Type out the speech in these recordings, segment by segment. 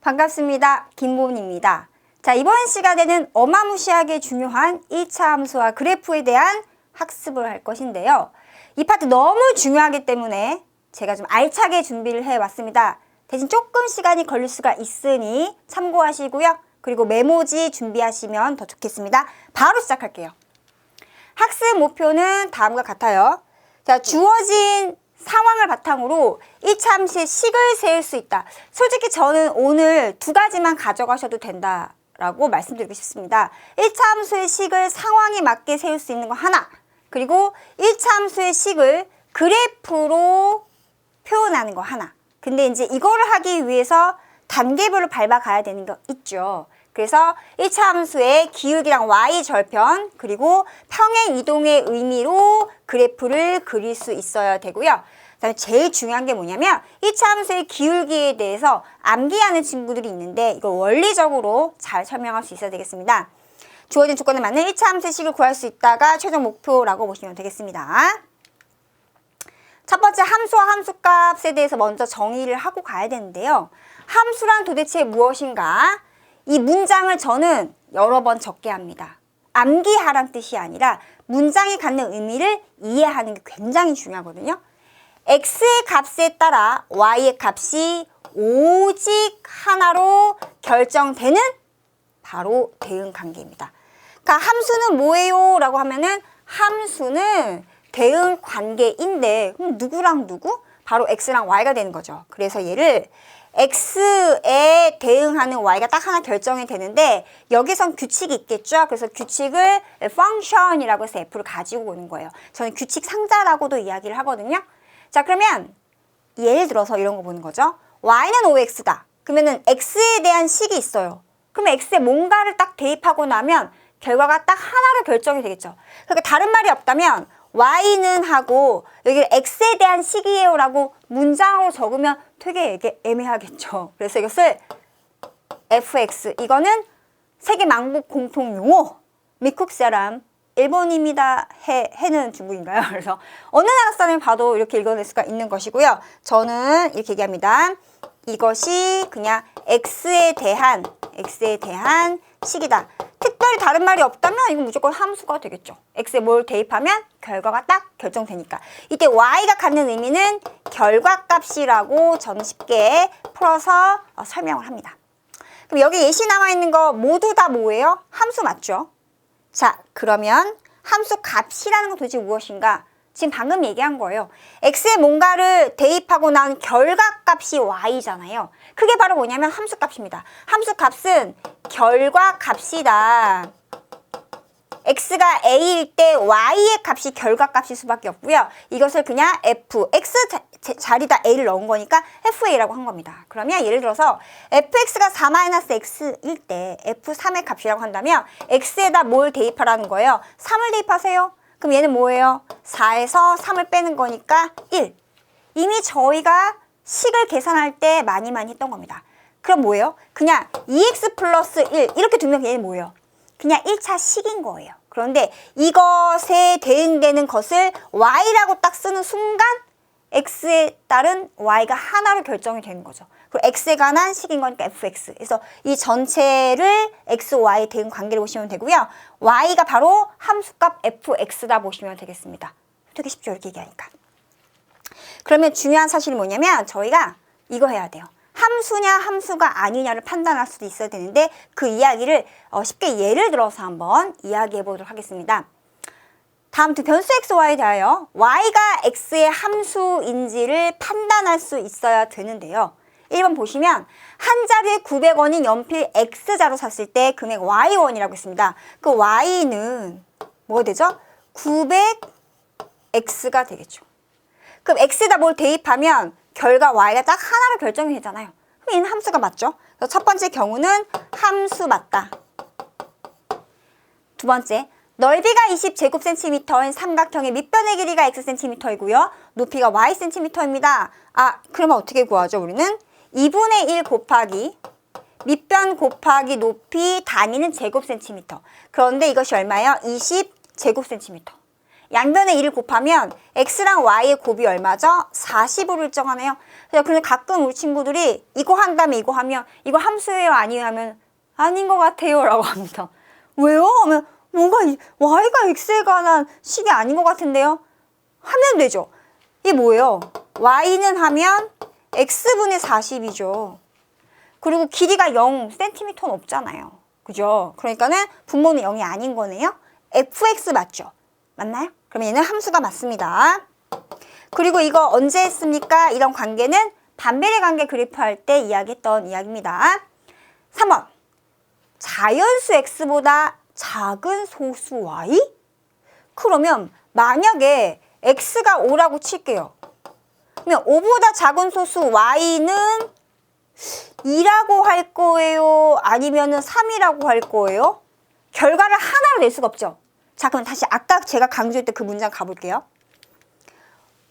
반갑습니다. 김보은입니다. 자, 이번 시간에는 어마무시하게 중요한 1차 함수와 그래프에 대한 학습을 할 것인데요. 이 파트 너무 중요하기 때문에 제가 좀 알차게 준비를 해왔습니다. 대신 조금 시간이 걸릴 수가 있으니 참고하시고요. 그리고 메모지 준비하시면 더 좋겠습니다. 바로 시작할게요. 학습 목표는 다음과 같아요. 자, 주어진 상황을 바탕으로 1차 함수의 식을 세울 수 있다. 솔직히 저는 오늘 두 가지만 가져가셔도 된다라고 말씀드리고 싶습니다. 1차 함수의 식을 상황에 맞게 세울 수 있는 거 하나, 그리고 1차 함수의 식을 그래프로 표현하는 거 하나. 근데 이제 이거를 하기 위해서 단계별로 밟아가야 되는 거 있죠. 그래서 1차 함수의 기울기랑 y-절편 그리고 평행 이동의 의미로 그래프를 그릴 수 있어야 되고요. 그다음에 제일 중요한 게 뭐냐면 1차 함수의 기울기에 대해서 암기하는 친구들이 있는데 이걸 원리적으로 잘 설명할 수 있어야 되겠습니다. 주어진 조건에 맞는 1차 함수의 식을 구할 수 있다가 최종 목표라고 보시면 되겠습니다. 첫 번째 함수와 함수값에 대해서 먼저 정의를 하고 가야 되는데요. 함수란 도대체 무엇인가? 이 문장을 저는 여러 번 적게 합니다. 암기하란 뜻이 아니라 문장이 갖는 의미를 이해하는 게 굉장히 중요하거든요. x의 값에 따라 y의 값이 오직 하나로 결정되는 바로 대응 관계입니다. 그러니까 함수는 뭐예요? 라고 하면은 함수는 대응 관계인데 그럼 누구랑 누구? 바로 x랑 y가 되는 거죠. 그래서 얘를 x에 대응하는 y가 딱 하나 결정이 되는데 여기선 규칙이 있겠죠. 그래서 규칙을 function이라고 해서 f를 가지고 오는 거예요. 저는 규칙 상자라고도 이야기를 하거든요. 자, 그러면 예를 들어서 이런 거 보는 거죠. y는 5x다. 그러면은 x에 대한 식이 있어요. 그러면 x에 뭔가를 딱 대입하고 나면 결과가 딱 하나로 결정이 되겠죠. 그러니까 다른 말이 없다면 y는 하고 여기 x에 대한 식이에요 라고 문장으로 적으면 되게 애매하겠죠. 그래서 이것을 fx, 이거는 세계 만국 공통 용어, 미국 사람, 일본입니다. 해는 중국인가요? 그래서 어느 나라 사람을 봐도 이렇게 읽어낼 수가 있는 것이고요. 저는 이렇게 얘기합니다. 이것이 그냥 x에 대한 식이다. 특별히 다른 말이 없다면 이건 무조건 함수가 되겠죠. x에 뭘 대입하면 결과가 딱 결정되니까. 이때 y가 갖는 의미는 결과값이라고 저는 쉽게 풀어서 설명을 합니다. 그럼 여기 예시 나와 있는 거 모두 다 뭐예요? 함수 맞죠? 자, 그러면 함수 값이라는 건 도대체 무엇인가? 지금 방금 얘기한 거예요. x에 뭔가를 대입하고 난 결과값이 y잖아요. 그게 바로 뭐냐면 함수값입니다. 함수값은 결과값이다. x가 a일 때 y의 값이 결과값일 수밖에 없고요. 이것을 그냥 f, x 자리에다 a를 넣은 거니까 fa라고 한 겁니다. 그러면 예를 들어서 fx가 4-x일 때 f3의 값이라고 한다면 x에다 뭘 대입하라는 거예요? 3을 대입하세요. 그럼 얘는 뭐예요? 4에서 3을 빼는 거니까 1. 이미 저희가 식을 계산할 때 많이 했던 겁니다. 그럼 뭐예요? 그냥 2x 플러스 1 이렇게 두면 얘는 뭐예요? 그냥 1차 식인 거예요. 그런데 이것에 대응되는 것을 y라고 딱 쓰는 순간 x에 따른 y가 하나로 결정이 되는 거죠. 그리고 x에 관한 식인 거니까 fx. 그래서 이 전체를 x, y 대응 관계를 보시면 되고요. y가 바로 함수값 fx다 보시면 되겠습니다. 되게 쉽죠, 이렇게 얘기하니까. 그러면 중요한 사실이 뭐냐면 저희가 이거 해야 돼요. 함수냐 함수가 아니냐를 판단할 수도 있어야 되는데 그 이야기를 쉽게 예를 들어서 한번 이야기해 보도록 하겠습니다. 다음 변수 x, y에 대하여 y가 x의 함수인지를 판단할 수 있어야 되는데요. 1번 보시면 한 자리에 900원인 연필 x자로 샀을 때 금액 y원이라고 했습니다. 그 y는 뭐가 되죠? 900x가 되겠죠. 그럼 x에다 뭘 대입하면 결과 y가 딱 하나로 결정이 되잖아요. 그럼 얘는 함수가 맞죠? 그래서 첫 번째 경우는 함수 맞다. 두 번째, 넓이가 20제곱센티미터인 삼각형의 밑변의 길이가 x센티미터이고요. 높이가 y센티미터입니다. 그러면 어떻게 구하죠? 우리는 2분의 1 곱하기 밑변 곱하기 높이 단위는 제곱센티미터. 그런데 이것이 얼마예요? 20제곱센티미터. 양변에 1을 곱하면 x랑 y의 곱이 얼마죠? 40으로 일정하네요. 그래서 가끔 우리 친구들이 이거 한 다음에 이거 하면 이거 함수예요? 아니에요? 하면 아닌 것 같아요 라고 합니다. 왜요? 하면 뭔가 y가 x에 관한 식이 아닌 것 같은데요? 하면 되죠. 이게 뭐예요? y는 하면 x분의 40이죠. 그리고 길이가 0cm는 없잖아요. 그죠? 그러니까는 분모는 0이 아닌 거네요. fx 맞죠? 맞나요? 그럼 얘는 함수가 맞습니다. 그리고 이거 언제 했습니까? 이런 관계는 반비례 관계 그래프할 때 이야기했던 이야기입니다. 3번. 자연수 x보다 작은 소수 y? 그러면 만약에 x가 5라고 칠게요. 그러면 5보다 작은 소수 y는 2라고 할 거예요? 아니면 3이라고 할 거예요? 결과를 하나로 낼 수가 없죠. 자, 그럼 다시 아까 제가 강조했던 그 문장 가볼게요.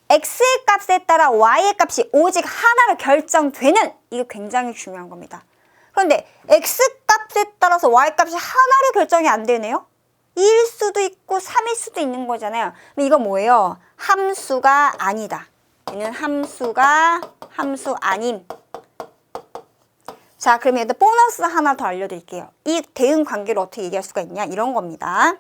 x의 값에 따라 y의 값이 오직 하나로 결정되는, 이게 굉장히 중요한 겁니다. 그런데 x 값에 따라서 y 값이 하나로 결정이 안 되네요. 2일 수도 있고 3일 수도 있는 거잖아요. 그럼 이거 뭐예요? 함수가 아니다. 얘는 함수가 함수 아님. 자, 그러면 일단 보너스 하나 더 알려드릴게요. 이 대응 관계를 어떻게 얘기할 수가 있냐? 이런 겁니다.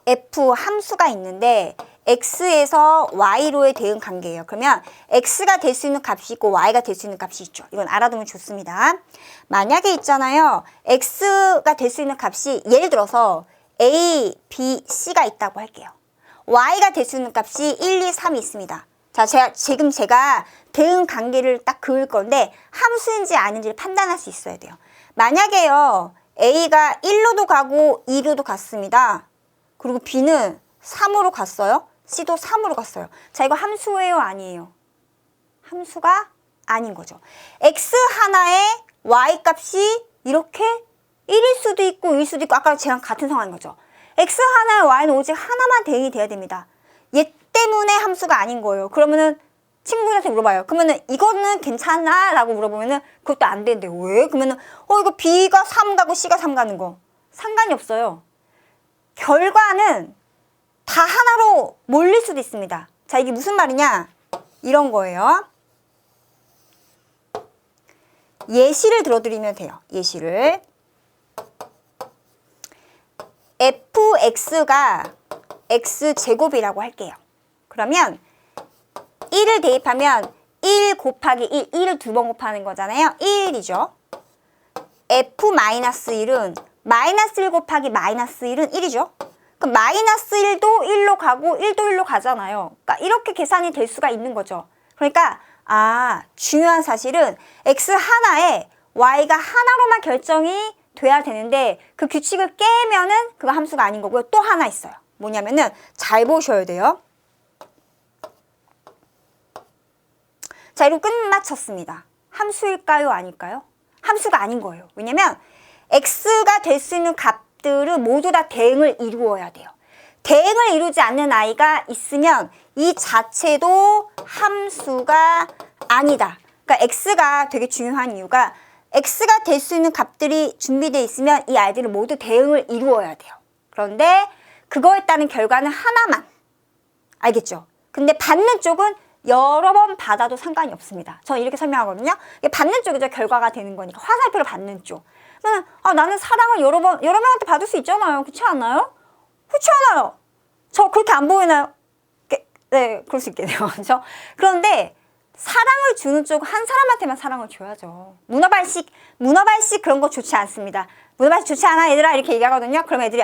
f 함수가 있는데 x에서 y로의 대응 관계예요. 그러면 x가 될 수 있는 값이 있고 y가 될 수 있는 값이 있죠. 이건 알아두면 좋습니다. 만약에 있잖아요. x가 될 수 있는 값이 예를 들어서 a, b, c가 있다고 할게요. y가 될 수 있는 값이 1, 2, 3이 있습니다. 자, 지금 제가 대응 관계를 딱 그을 건데 함수인지 아닌지를 판단할 수 있어야 돼요. 만약에요. a가 1로도 가고 2로도 갔습니다. 그리고 b는 3으로 갔어요. c도 3으로 갔어요. 자, 이거 함수예요? 아니에요? 함수가 아닌 거죠. x 하나에 y 값이 이렇게 1일 수도 있고 2일 수도 있고 아까 쟤랑 같은 상황인 거죠. x 하나에 y는 오직 하나만 대응이 돼야 됩니다. 얘 때문에 함수가 아닌 거예요. 그러면은 친구들한테 물어봐요. 그러면은 이거는 괜찮아? 라고 물어보면은 그것도 안 되는데 왜? 그러면은 이거 b가 3 가고 c가 3 가는 거 상관이 없어요. 결과는 다 하나로 몰릴 수도 있습니다. 자, 이게 무슨 말이냐? 이런 거예요. 예시를 들어드리면 돼요. 예시를. fx가 x제곱이라고 할게요. 그러면 1을 대입하면 1 곱하기 1, 1을 2번 곱하는 거잖아요. 1이죠. f-1은 마이너스 1 곱하기 마이너스 1은 1이죠. 그럼 마이너스 1도 1로 가고 1도 1로 가잖아요. 그러니까 이렇게 계산이 될 수가 있는 거죠. 그러니까 중요한 사실은 x 하나에 y가 하나로만 결정이 돼야 되는데 그 규칙을 깨면은 그거 함수가 아닌 거고요. 또 하나 있어요. 뭐냐면은 잘 보셔야 돼요. 자, 이러고 끝마쳤습니다. 함수일까요? 아닐까요? 함수가 아닌 거예요. 왜냐면 x가 될 수 있는 값들은 모두 다 대응을 이루어야 돼요. 대응을 이루지 않는 아이가 있으면 이 자체도 함수가 아니다. 그러니까 x가 되게 중요한 이유가 x가 될 수 있는 값들이 준비되어 있으면 이 아이들은 모두 대응을 이루어야 돼요. 그런데 그거에 따른 결과는 하나만. 알겠죠? 근데 받는 쪽은 여러 번 받아도 상관이 없습니다. 저는 이렇게 설명하거든요. 받는 쪽이죠. 결과가 되는 거니까. 화살표를 받는 쪽. 그러면 나는 사랑을 여러 명한테 받을 수 있잖아요. 그렇지 않아요? 그렇지 않아요. 저 그렇게 안 보이나요? 네, 그럴 수 있겠네요. 그렇죠? 그런데 사랑을 주는 쪽 한 사람한테만 사랑을 줘야죠. 문어발식 그런 거 좋지 않습니다. 문어발식 좋지 않아 얘들아 이렇게 얘기하거든요. 그럼 애들이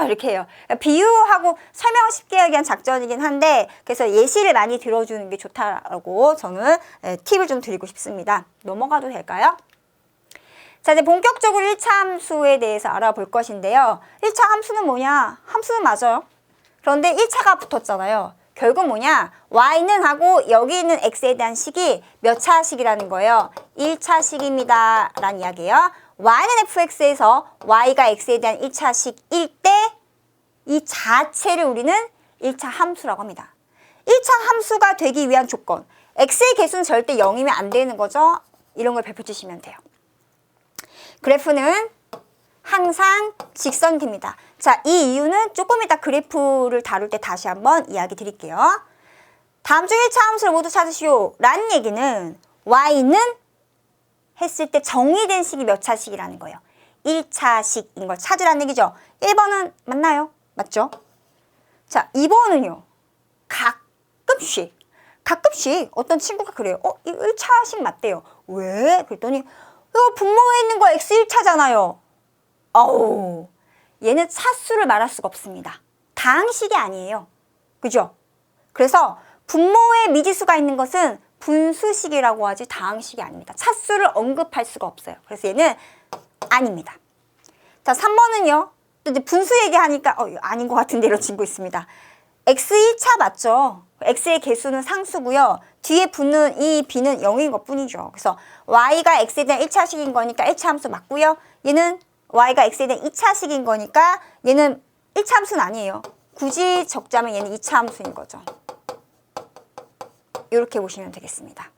이렇게 해요. 비유하고 설명을 쉽게 하기 위한 작전이긴 한데 그래서 예시를 많이 들어주는 게 좋다라고 저는 팁을 좀 드리고 싶습니다. 넘어가도 될까요? 자, 이제 본격적으로 1차 함수에 대해서 알아볼 것인데요. 1차 함수는 뭐냐? 함수는 맞아요. 그런데 1차가 붙었잖아요. 결국 뭐냐? y는 하고 여기 있는 x에 대한 식이 몇 차식이라는 거예요? 1차식입니다. 라는 이야기예요. y는 fx에서 y가 x에 대한 1차식일 때 이 자체를 우리는 1차 함수라고 합니다. 1차 함수가 되기 위한 조건. x의 개수는 절대 0이면 안 되는 거죠. 이런 걸 발표 주시면 돼요. 그래프는 항상 직선입니다. 자, 이 이유는 조금 이따 그래프를 다룰 때 다시 한번 이야기 드릴게요. 다음 중 1차 함수를 모두 찾으시오 라는 얘기는 y는 했을 때 정의된 식이 몇 차식이라는 거예요. 1차식인 걸 찾으라는 얘기죠. 1번은 맞나요? 맞죠? 자, 2번은요. 가끔씩 어떤 친구가 그래요. 이거 1차식 맞대요. 왜? 그랬더니 이거 분모에 있는 거 x 1차잖아요. 어우, 얘는 차수를 말할 수가 없습니다. 다항식이 아니에요. 그죠? 그래서 분모에 미지수가 있는 것은 분수식이라고 하지 다항식이 아닙니다. 차수를 언급할 수가 없어요. 그래서 얘는 아닙니다. 자, 3번은요. 또 이제 분수 얘기하니까 아닌 것 같은데 이런 친구 있습니다. x 1차 맞죠? x의 개수는 상수고요. 뒤에 붙는 이 b는 0인 것 뿐이죠. 그래서 y가 x에 대한 1차식인 거니까 1차 함수 맞고요. 얘는 y가 x에 대한 2차식인 거니까 얘는 1차 함수는 아니에요. 굳이 적자면 얘는 2차 함수인 거죠. 이렇게 보시면 되겠습니다.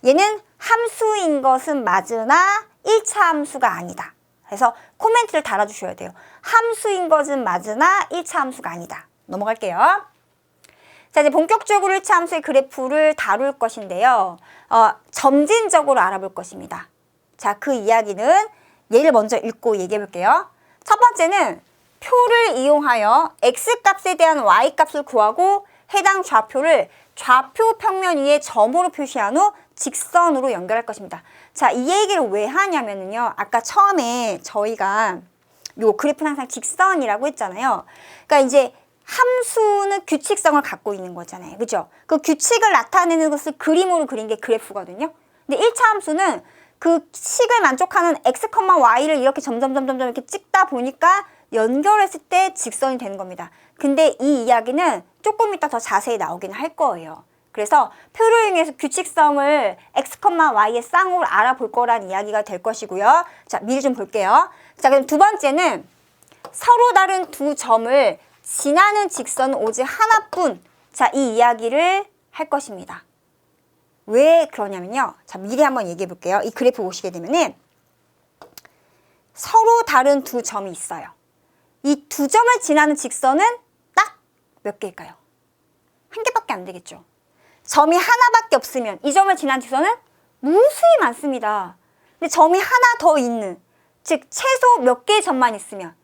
얘는 함수인 것은 맞으나 1차 함수가 아니다. 그래서 코멘트를 달아주셔야 돼요. 함수인 것은 맞으나 1차 함수가 아니다. 넘어갈게요. 자, 이제 본격적으로 1차 함수의 그래프를 다룰 것인데요. 점진적으로 알아볼 것입니다. 자, 그 이야기는 얘를 먼저 읽고 얘기해 볼게요. 첫 번째는 표를 이용하여 x값에 대한 y값을 구하고 해당 좌표를 좌표 평면 위에 점으로 표시한 후 직선으로 연결할 것입니다. 자, 이 얘기를 왜 하냐면요. 아까 처음에 저희가 요 그래프는 항상 직선이라고 했잖아요. 그러니까 이제 함수는 규칙성을 갖고 있는 거잖아요. 그죠? 그 규칙을 나타내는 것을 그림으로 그린 게 그래프거든요. 근데 1차 함수는 그 식을 만족하는 x, y를 이렇게 점점 이렇게 찍다 보니까 연결했을 때 직선이 되는 겁니다. 근데 이 이야기는 조금 이따 더 자세히 나오긴 할 거예요. 그래서 표를 이용해서 규칙성을 x, y의 쌍으로 알아볼 거란 이야기가 될 것이고요. 자, 미리 좀 볼게요. 자, 그럼 두 번째는 서로 다른 두 점을 지나는 직선은 오직 하나뿐. 자, 이 이야기를 할 것입니다. 왜 그러냐면요. 자, 미리 한번 얘기해 볼게요. 이 그래프 보시게 되면은 서로 다른 두 점이 있어요. 이 두 점을 지나는 직선은 딱 몇 개일까요? 한 개밖에 안 되겠죠. 점이 하나밖에 없으면 이 점을 지나는 직선은 무수히 많습니다. 근데 점이 하나 더 있는, 즉 최소 몇 개의 점만 있으면,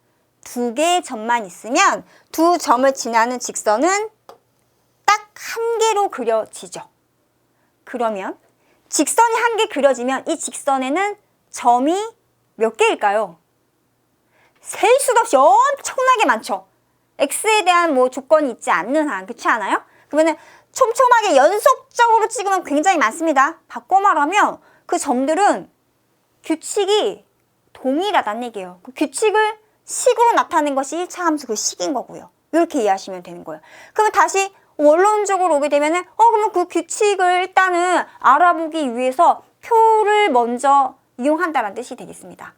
두 개의 점만 있으면 두 점을 지나는 직선은 딱 한 개로 그려지죠. 그러면 직선이 한 개 그려지면 이 직선에는 점이 몇 개일까요? 셀 수도 없이 엄청나게 많죠. x에 대한 뭐 조건이 있지 않는 한, 그렇지 않아요? 그러면은 촘촘하게 연속적으로 찍으면 굉장히 많습니다. 바꿔 말하면 그 점들은 규칙이 동일하다는 얘기예요. 그 규칙을 식으로 나타낸 것이 1차 함수 그 식인 거고요. 이렇게 이해하시면 되는 거예요. 그러면 다시 원론적으로 오게 되면은 그러면 그 규칙을 일단은 알아보기 위해서 표를 먼저 이용한다는 뜻이 되겠습니다.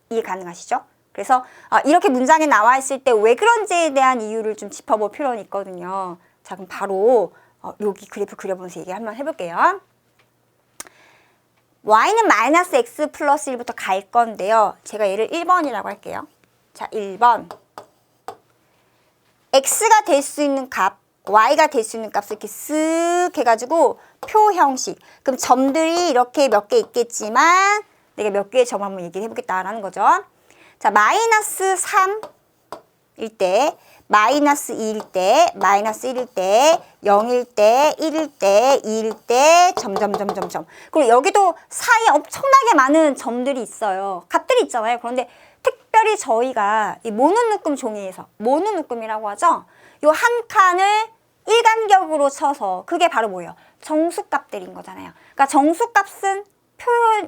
이해 가능하시죠? 그래서 이렇게 문장에 나와 있을 때 왜 그런지에 대한 이유를 좀 짚어볼 필요는 있거든요. 자, 그럼 바로 여기 그래프 그려보면서 얘기 한번 해볼게요. y는 마이너스 x 플러스 1부터 갈 건데요. 제가 얘를 1번이라고 할게요. 자, 1번. x가 될 수 있는 값, y가 될 수 있는 값을 이렇게 쓱 해가지고 표 형식. 그럼 점들이 이렇게 몇 개 있겠지만 내가 몇 개의 점 한번 얘기를 해보겠다라는 거죠. 자, 마이너스 3일 때, 마이너스 2일 때, 마이너스 1일 때, 0일 때, 1일 때, 2일 때, 점점점점점. 그리고 여기도 사이에 엄청나게 많은 점들이 있어요. 값들이 있잖아요. 그런데 특별히 저희가 이 모노묶음 종이에서, 모노묶음이라고 하죠. 요 한 칸을 일간격으로 쳐서 그게 바로 뭐예요? 정수값들인 거잖아요. 그러니까 정수값은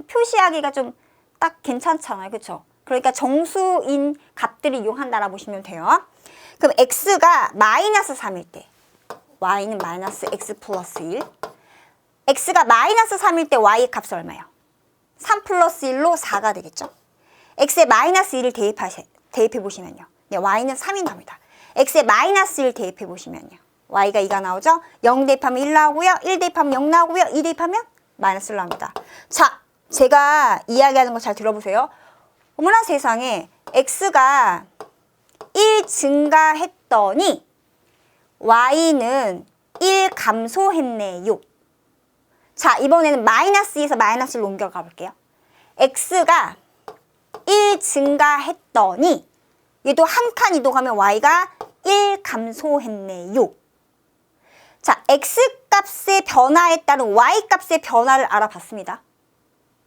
표시하기가 좀 딱 괜찮잖아요. 그렇죠? 그러니까 정수인 값들을 이용한다라 보시면 돼요. 그럼 x가 마이너스 3일 때 y는 마이너스 x 플러스 1. x가 마이너스 3일 때 y의 값은 얼마예요? 3 플러스 1로 4가 되겠죠? x에 마이너스 1을 대입해 보시면요. 네, y는 3이 나옵니다. x에 마이너스 1 대입해 보시면요. y가 2가 나오죠? 0 대입하면 1 나오고요. 1 대입하면 0 나오고요. 2 대입하면 마이너스 1 나옵니다. 자, 제가 이야기하는 거 잘 들어보세요. 어머나 세상에 x가 1 증가했더니 y는 1 감소했네요. 자, 이번에는 마이너스 2에서 마이너스 1로 옮겨가 볼게요. x가 1 증가했더니 얘도 한 칸 이동하면 y가 1 감소했네요. 자, x값의 변화에 따른 y값의 변화를 알아봤습니다.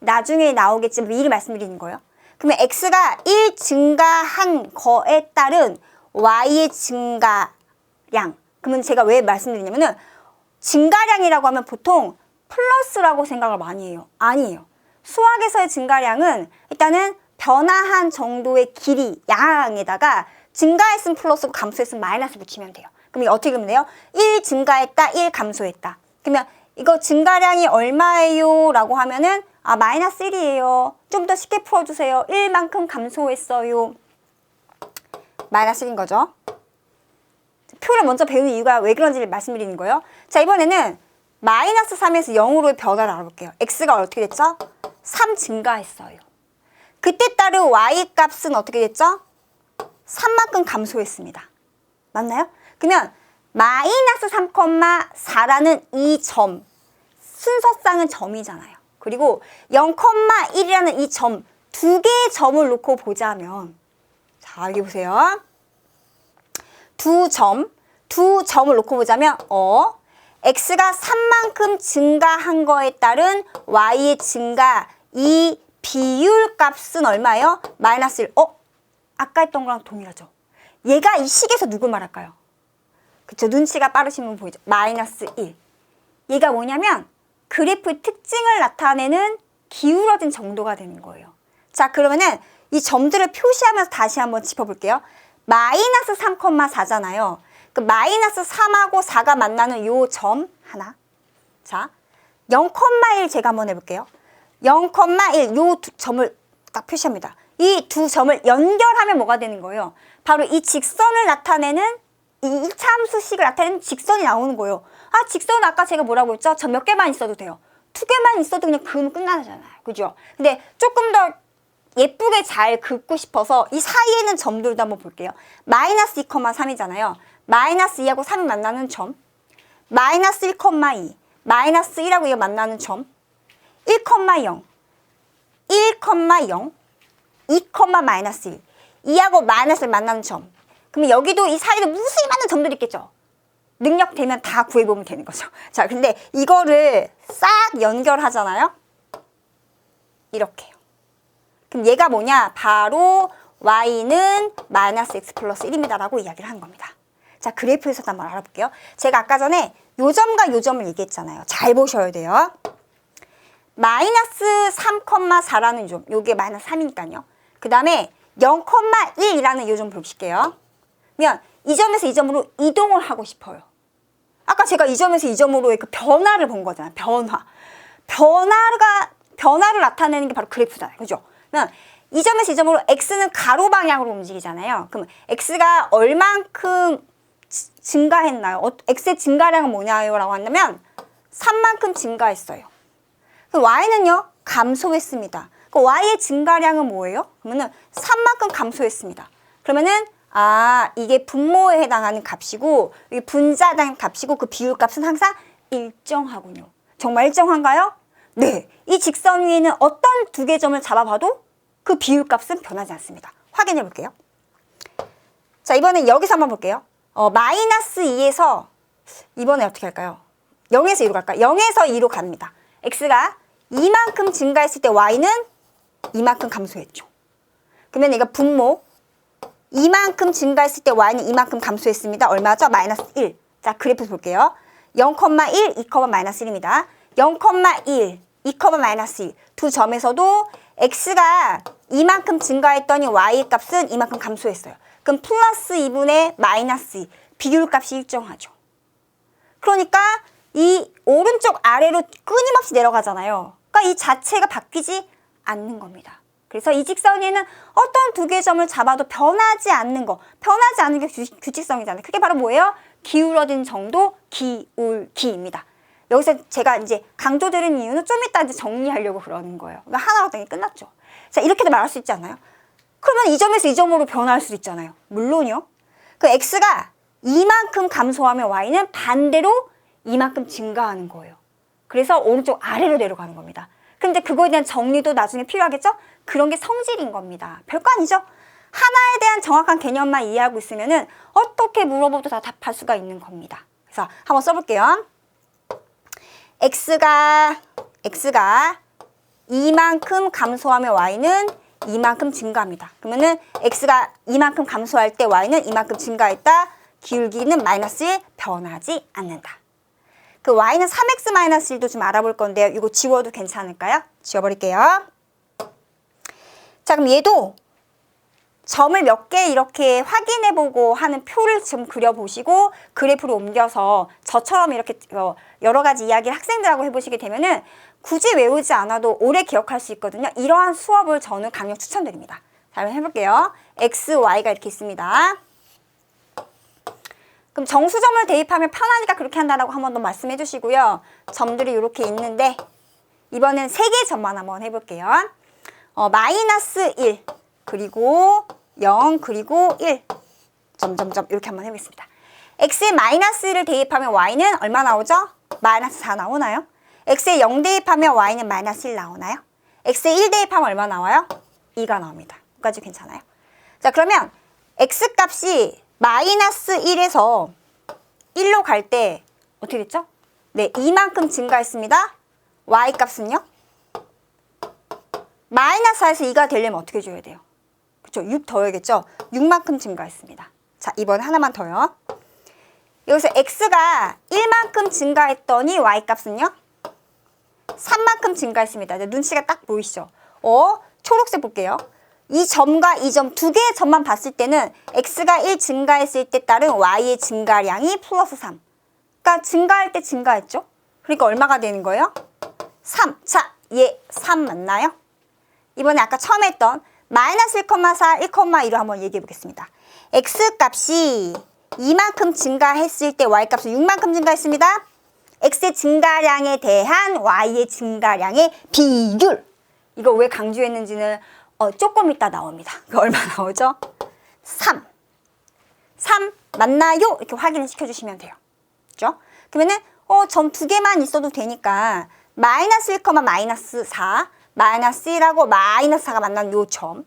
나중에 나오겠지만 미리 말씀드리는 거예요. 그러면 x가 1 증가한 거에 따른 y의 증가량. 그러면 제가 왜 말씀드리냐면은 증가량이라고 하면 보통 플러스라고 생각을 많이 해요. 아니에요. 수학에서의 증가량은 일단은 변화한 정도의 길이, 양에다가 증가했으면 플러스고 감소했으면 마이너스 붙이면 돼요. 그럼 이게 어떻게 그리면 돼요? 1 증가했다, 1 감소했다. 그러면 이거 증가량이 얼마예요? 라고 하면은 마이너스 1이에요. 좀 더 쉽게 풀어주세요. 1만큼 감소했어요. 마이너스 1인 거죠. 표를 먼저 배우는 이유가 왜 그런지를 말씀드리는 거예요. 자, 이번에는 마이너스 3에서 0으로의 변화를 알아볼게요. x가 어떻게 됐죠? 3 증가했어요. 그때 따른 y값은 어떻게 됐죠? 3만큼 감소했습니다. 맞나요? 그러면 마이너스 3,4라는 이 점, 순서상은 점이잖아요. 그리고 0,1이라는 이 점, 두 개의 점을 놓고 보자면, 자, 여기 보세요. 두 점을 놓고 보자면 x가 3만큼 증가한 거에 따른 y의 증가, 이 비율값은 얼마예요? 마이너스 1. 아까 했던 거랑 동일하죠. 얘가 이 식에서 누구 말할까요? 그쵸? 눈치가 빠르신 분 보이죠? 마이너스 1. 얘가 뭐냐면 그래프의 특징을 나타내는 기울어진 정도가 되는 거예요. 자, 그러면은 이 점들을 표시하면서 다시 한번 짚어볼게요. 마이너스 3,4잖아요. 그 마이너스 3하고 4가 만나는 요 점 하나. 자, 0,1 제가 한번 해볼게요. 0,1 요 두 점을 딱 표시합니다. 이 두 점을 연결하면 뭐가 되는 거예요? 바로 이 직선을 나타내는 이 1차 함수식을 나타내는 직선이 나오는 거예요. 직선은 아까 제가 뭐라고 했죠? 저 몇 개만 있어도 돼요. 두 개만 있어도 그냥 그으면 끝나잖아요. 그죠? 근데 조금 더 예쁘게 잘 긋고 싶어서 이 사이에는 점들도 한번 볼게요. 마이너스 2,3이잖아요. 마이너스 2하고 3이 만나는 점. 마이너스 1,2. 마이너스 1하고 이거 만나는 점. 1,0. 1,0. 2, 마이너스 1. 2하고 마이너스를 만나는 점. 그러면 여기도 이 사이에 무수히 많은 점들이 있겠죠. 능력 되면 다 구해보면 되는 거죠. 자, 근데 이거를 싹 연결하잖아요. 이렇게요. 그럼 얘가 뭐냐? 바로 y는 마이너스 x 플러스 1입니다. 라고 이야기를 하는 겁니다. 자, 그래프에서도 한번 알아볼게요. 제가 아까 전에 요 점과 요 점을 얘기했잖아요. 잘 보셔야 돼요. 마이너스 3,4라는 점, 요게 마이너스 3이니까요. 그 다음에 0,1이라는 요 점 보실게요. 그러면 이 점에서 이 점으로 이동을 하고 싶어요. 아까 제가 이 점에서 이 점으로의 그 변화를 본 거잖아요. 변화를 나타내는 게 바로 그래프잖아요. 그죠? 그러면 이 점에서 이 점으로 x는 가로 방향으로 움직이잖아요. 그럼 x가 얼만큼 증가했나요? x의 증가량은 뭐냐요? 라고 한다면 3만큼 증가했어요. 그럼 y는요? 감소했습니다. 그 y의 증가량은 뭐예요? 그러면은 3만큼 감소했습니다. 그러면은 이게 분모에 해당하는 값이고 이게 분자에 해당하는 값이고 그 비율값은 항상 일정하군요. 정말 일정한가요? 네. 이 직선 위에는 어떤 두 개의 점을 잡아봐도 그 비율값은 변하지 않습니다. 확인해 볼게요. 자, 이번엔 여기서 한번 볼게요. 마이너스 2에서 이번에 어떻게 할까요? 0에서 2로 갈까요? 0에서 2로 갑니다. x가 이만큼 증가했을 때 y는 이만큼 감소했죠. 그러면 이거 분모 이만큼 증가했을 때 y는 이만큼 감소했습니다. 얼마죠? 마이너스 1. 자, 그래프 볼게요. 0,1, 2, 마이너스 1입니다. 0,1, 2, 마이너스 1. 두 점에서도 x가 이만큼 증가했더니 y 값은 이만큼 감소했어요. 그럼 플러스 2분의 마이너스 2. 비율값이 일정하죠. 그러니까 이 오른쪽 아래로 끊임없이 내려가잖아요. 그러니까 이 자체가 바뀌지 않는 겁니다. 그래서 이 직선에는 어떤 두 개의 점을 잡아도 변하지 않는 거. 변하지 않는 게 규칙성이잖아요. 그게 바로 뭐예요? 기울어진 정도, 기울기입니다. 여기서 제가 이제 강조드리는 이유는 좀 이따 이제 정리하려고 그러는 거예요. 그러니까 하나로 당연히 끝났죠. 자, 이렇게도 말할 수 있지 않나요? 그러면 이 점에서 이 점으로 변화할 수도 있잖아요. 물론이요. 그 x가 이만큼 감소하면 y는 반대로 이만큼 증가하는 거예요. 그래서 오른쪽 아래로 내려가는 겁니다. 근데 그거에 대한 정리도 나중에 필요하겠죠? 그런 게 성질인 겁니다. 별거 아니죠? 하나에 대한 정확한 개념만 이해하고 있으면은 어떻게 물어봐도 다 답할 수가 있는 겁니다. 그래서 한번 써볼게요. x가 이만큼 감소하면 y는 이만큼 증가합니다. 그러면은 x가 이만큼 감소할 때 y는 이만큼 증가했다. 기울기는 마이너스 1 변하지 않는다. 그 y는 3x-1도 좀 알아볼 건데요. 이거 지워도 괜찮을까요? 지워버릴게요. 자, 그럼 얘도 점을 몇 개 이렇게 확인해보고 하는 표를 좀 그려보시고 그래프로 옮겨서 저처럼 이렇게 여러 가지 이야기를 학생들하고 해보시게 되면은 굳이 외우지 않아도 오래 기억할 수 있거든요. 이러한 수업을 저는 강력 추천드립니다. 자, 한번 해볼게요. x, y가 이렇게 있습니다. 그럼 정수점을 대입하면 편하니까 그렇게 한다라고 한 번 더 말씀해 주시고요. 점들이 이렇게 있는데 이번엔 3개의 점만 한번 해볼게요. 마이너스 1 그리고 0 그리고 1 점점점 이렇게 한번 해보겠습니다. x에 마이너스 1을 대입하면 y는 얼마 나오죠? 마이너스 4 나오나요? x에 0 대입하면 y는 마이너스 1 나오나요? x에 1 대입하면 얼마 나와요? 2가 나옵니다. 여기까지 괜찮아요? 자, 그러면 x 값이 마이너스 1에서 1로 갈 때 어떻게 됐죠? 네, 이만큼 증가했습니다. y 값은요? 마이너스 4에서 2가 되려면 어떻게 줘야 돼요? 그렇죠? 6 더해야겠죠? 6만큼 증가했습니다. 자, 이번에 하나만 더요. 여기서 x가 1만큼 증가했더니 y 값은요? 3만큼 증가했습니다. 눈치가 딱 보이시죠? 초록색 볼게요. 이 점과 이 점 두 개의 점만 봤을 때는 x가 1 증가했을 때 따른 y의 증가량이 플러스 3. 그러니까 증가할 때 증가했죠? 그러니까 얼마가 되는 거예요? 3. 자, 얘 3 맞나요? 이번에 아까 처음에 했던 마이너스 1,4, 1,2로 한번 얘기해 보겠습니다. x 값이 이만큼 증가했을 때 y 값은 6만큼 증가했습니다. x의 증가량에 대한 y의 증가량의 비율. 이거 왜 강조했는지는 조금 이따 나옵니다. 그 얼마 나오죠? 3. 3 맞나요? 이렇게 확인을 시켜주시면 돼요. 그죠? 그러면은 점 2개만 있어도 되니까 마이너스 1, 마이너스 4, 마이너스 1하고 마이너스 4가 만난 요 점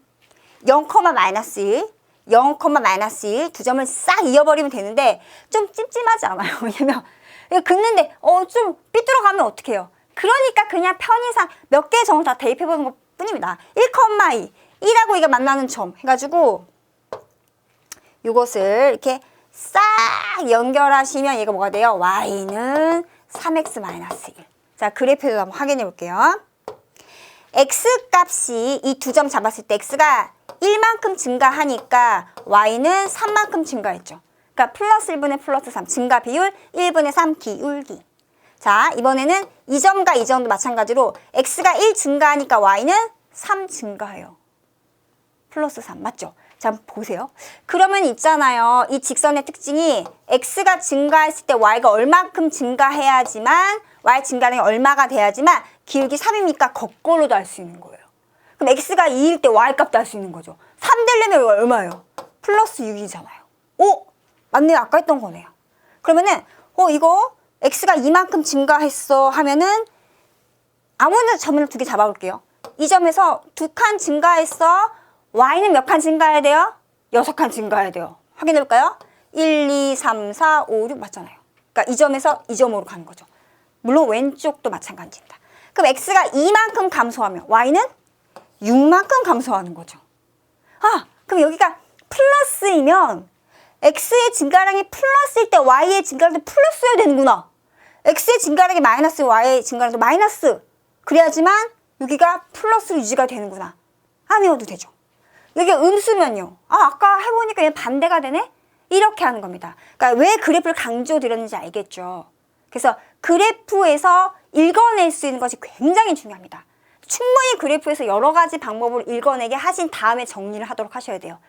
0, 마이너스 1, 0, 마이너스 1 두 점을 싹 이어버리면 되는데 좀 찜찜하지 않아요? 왜냐면 이거 긋는데 좀 삐뚤어가면 어떡해요? 그러니까 그냥 편의상 몇 개의 점을 다 대입해보는 것 뿐입니다. 1,2, 1하고 2가 만나는 점 해가지고 이것을 이렇게 싹 연결하시면 얘가 뭐가 돼요? y는 3x-1. 자, 그래프도 한번 확인해 볼게요. x값이 이 두 점 잡았을 때 x가 1만큼 증가하니까 y는 3만큼 증가했죠. 그러니까 플러스 1분의 플러스 3 증가 비율 1분의 3 기울기. 자, 이번에는 이 점과 이 점도 마찬가지로 x가 1 증가하니까 y는 3 증가해요. 플러스 3 맞죠? 자, 보세요. 그러면 있잖아요. 이 직선의 특징이 x가 증가했을 때 y가 얼만큼 증가해야지만 y 증가량이 얼마가 돼야지만 기울기 3이니까 거꾸로도 알 수 있는 거예요. 그럼 x가 2일 때 y 값도 알 수 있는 거죠. 3 되려면 얼마예요? 플러스 6이잖아요. 맞네요. 아까 했던 거네요. 그러면은 이거 x가 이만큼 증가했어 하면은 아무나 점을 2개 잡아볼게요. 이 점에서 2칸 증가했어. y는 몇 칸 증가해야 돼요? 6칸 증가해야 돼요. 확인해볼까요? 1, 2, 3, 4, 5, 6 맞잖아요. 그러니까 이 점에서 이 점으로 가는 거죠. 물론 왼쪽도 마찬가지입니다. 그럼 x가 이만큼 감소하면 y는 6만큼 감소하는 거죠. 그럼 여기가 플러스이면 x의 증가량이 플러스일 때 y의 증가량도 플러스여야 되는구나. x의 증가량이 마이너스, y의 증가량도 마이너스. 그래야지만 여기가 플러스로 유지가 되는구나. 안 외워도 되죠. 여기 음수면요. 아까 해보니까 얘 반대가 되네? 이렇게 하는 겁니다. 그러니까 왜 그래프를 강조드렸는지 알겠죠. 그래서 그래프에서 읽어낼 수 있는 것이 굉장히 중요합니다. 충분히 그래프에서 여러 가지 방법으로 읽어내게 하신 다음에 정리를 하도록 하셔야 돼요.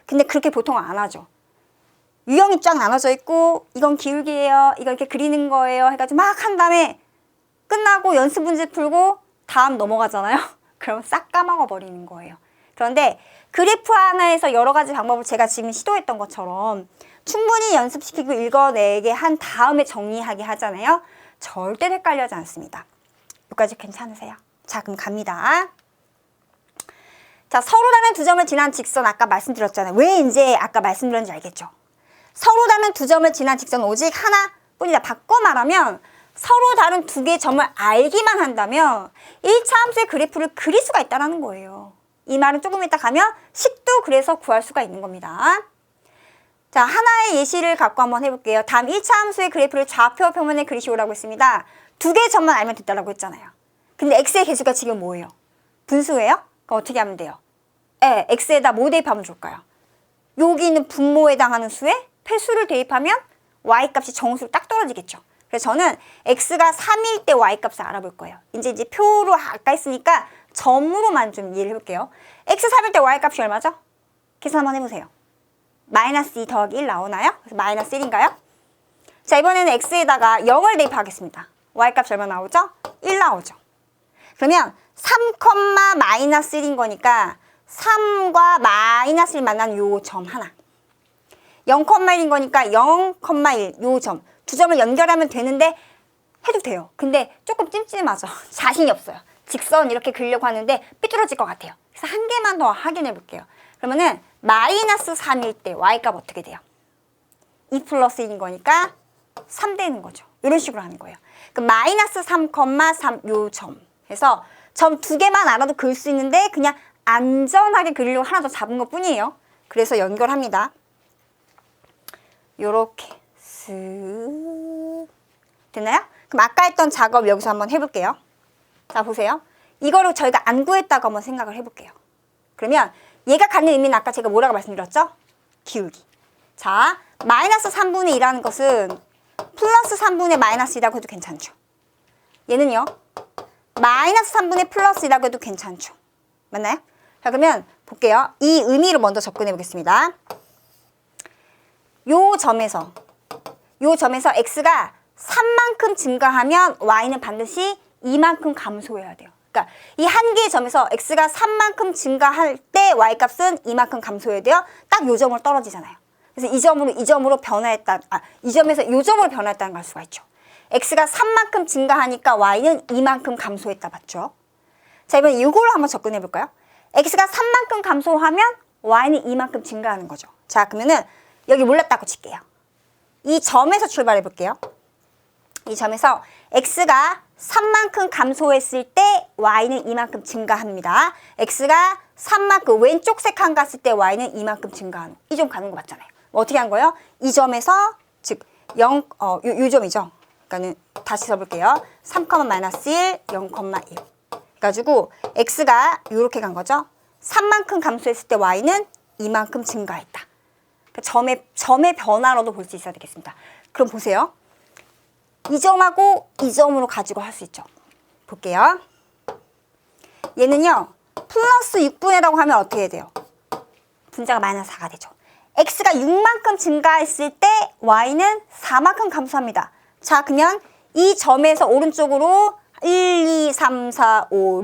근데 그렇게 보통 안 하죠. 유형이 쫙 나눠져 있고 이건 기울기예요. 이거 이렇게 그리는 거예요. 해가지고 막 한 다음에 끝나고 연습 문제 풀고 다음 넘어가잖아요. 그럼 싹 까먹어 버리는 거예요. 그런데 그래프 하나에서 여러 가지 방법을 제가 지금 시도했던 것처럼 충분히 연습시키고 읽어내게 한 다음에 정리하게 하잖아요. 절대 헷갈려하지 않습니다. 여기까지 괜찮으세요? 자, 그럼 갑니다. 자, 서로 다른 두 점을 지난 직선 아까 말씀드렸잖아요. 왜 이제 아까 말씀드렸는지 알겠죠? 서로 다른 두 점을 지난 직선 오직 하나뿐이다. 바꿔 말하면 서로 다른 두 개의 점을 알기만 한다면 1차 함수의 그래프를 그릴 수가 있다는 거예요. 이 말은 조금 이따 가면 식도 그래서 구할 수가 있는 겁니다. 자, 하나의 예시를 갖고 한번 해볼게요. 다음 1차 함수의 그래프를 좌표 평면에 그리시오라고 했습니다. 두 개의 점만 알면 됐다라고 했잖아요. 근데 x의 개수가 지금 뭐예요? 분수예요? 그럼 어떻게 하면 돼요? x에다 뭐 대입하면 좋을까요? 여기 있는 분모에 해당하는 수에 패수를 대입하면 y값이 정수로 딱 떨어지겠죠. 그래서 저는 x가 3일 때 y값을 알아볼 거예요. 이제 표로 아까 했으니까 점으로만 좀 이해를 해볼게요. x 3일 때 y값이 얼마죠? 계산 한번 해보세요. 마이너스 2 더하기 1 나오나요? 그래서 마이너스 1인가요? 자, 이번에는 x에다가 0을 대입하겠습니다. y값이 얼마 나오죠? 1 나오죠. 그러면 3, 마이너스 1인 거니까 3과 마이너스 1 만난 요 점 하나. 0,1인 거니까 0,1 요 점. 두 점을 연결하면 되는데 해도 돼요. 근데 조금 찜찜하죠. 자신이 없어요. 직선 이렇게 그리려고 하는데 삐뚤어질 것 같아요. 그래서 한 개만 더 확인해 볼게요. 그러면은 마이너스 3일 때 y값 어떻게 돼요? 2 플러스 1인 거니까 3 되는 거죠. 이런 식으로 하는 거예요. 그럼 마이너스 3,3 요 점. 해서 점 두 개만 알아도 그릴 수 있는데 그냥 안전하게 그리려고 하나 더 잡은 것 뿐이에요. 그래서 연결합니다. 요렇게 쓱 됐나요? 그럼 아까 했던 작업 여기서 한번 해볼게요. 자, 보세요. 이거를 저희가 안 구했다고 한번 생각을 해볼게요. 그러면 얘가 갖는 의미는 아까 제가 뭐라고 말씀드렸죠? 기울기. 자, 마이너스 3분의 2라는 것은 플러스 3분의 마이너스 2라고 해도 괜찮죠. 얘는요. 마이너스 3분의 플러스 2라고 해도 괜찮죠. 맞나요? 자, 그러면 볼게요. 이 의미를 먼저 접근해 보겠습니다. 요 점에서 x가 3만큼 증가하면 y는 반드시 2만큼 감소해야 돼요. 그러니까 이 한 개의 점에서 x가 3만큼 증가할 때 y값은 2만큼 감소해야 돼요. 딱 요 점으로 떨어지잖아요. 그래서 이 점으로 변화했다. 이 점에서 요 점으로 변화했다는 걸 알 수가 있죠. x가 3만큼 증가하니까 y는 2만큼 감소했다. 맞죠? 자, 이번에 이걸로 한번 접근해 볼까요? x가 3만큼 감소하면 y는 2만큼 증가하는 거죠. 자, 그러면은 여기 몰랐다고 칠게요. 이 점에서 출발해 볼게요. 이 점에서 x가 3만큼 감소했을 때 y는 이만큼 증가합니다. x가 3만큼 왼쪽 세 칸 갔을 때 y는 이만큼 증가하는 이 점 가는 거 맞잖아요. 뭐 어떻게 한 거예요? 이 점에서 즉 요 점이죠. 그러니까는 다시 써볼게요. 3, 마이너스 1, 0,1 그래가지고 x가 이렇게 간 거죠. 3만큼 감소했을 때 y는 이만큼 증가했다. 그러니까 점의 변화로도 볼 수 있어야 되겠습니다. 그럼 보세요. 이 점하고 이 점으로 가지고 할 수 있죠. 볼게요. 얘는요. 플러스 6분의라고 하면 어떻게 해야 돼요? 분자가 마이너스 4가 되죠. x가 6만큼 증가했을 때 y는 4만큼 감소합니다. 자, 그러면 이 점에서 오른쪽으로 1, 2, 3, 4, 5,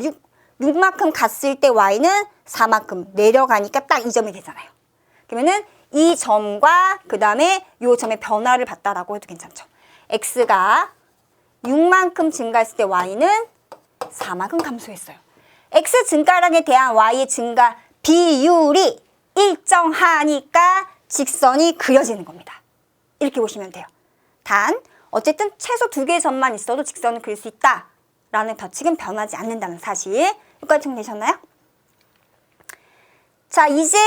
6만큼 갔을 때 y는 4만큼 내려가니까 딱 이 점이 되잖아요. 그러면은 이 점과 그 다음에 이 점의 변화를 봤다라고 해도 괜찮죠. x가 6만큼 증가했을 때 y는 4만큼 감소했어요. x 증가량에 대한 y의 증가 비율이 일정하니까 직선이 그려지는 겁니다. 이렇게 보시면 돼요. 단 어쨌든 최소 두 개의 점만 있어도 직선을 그릴 수 있다라는 법칙은 변하지 않는다는 사실. 여기까지 정리되셨나요? 자, 이제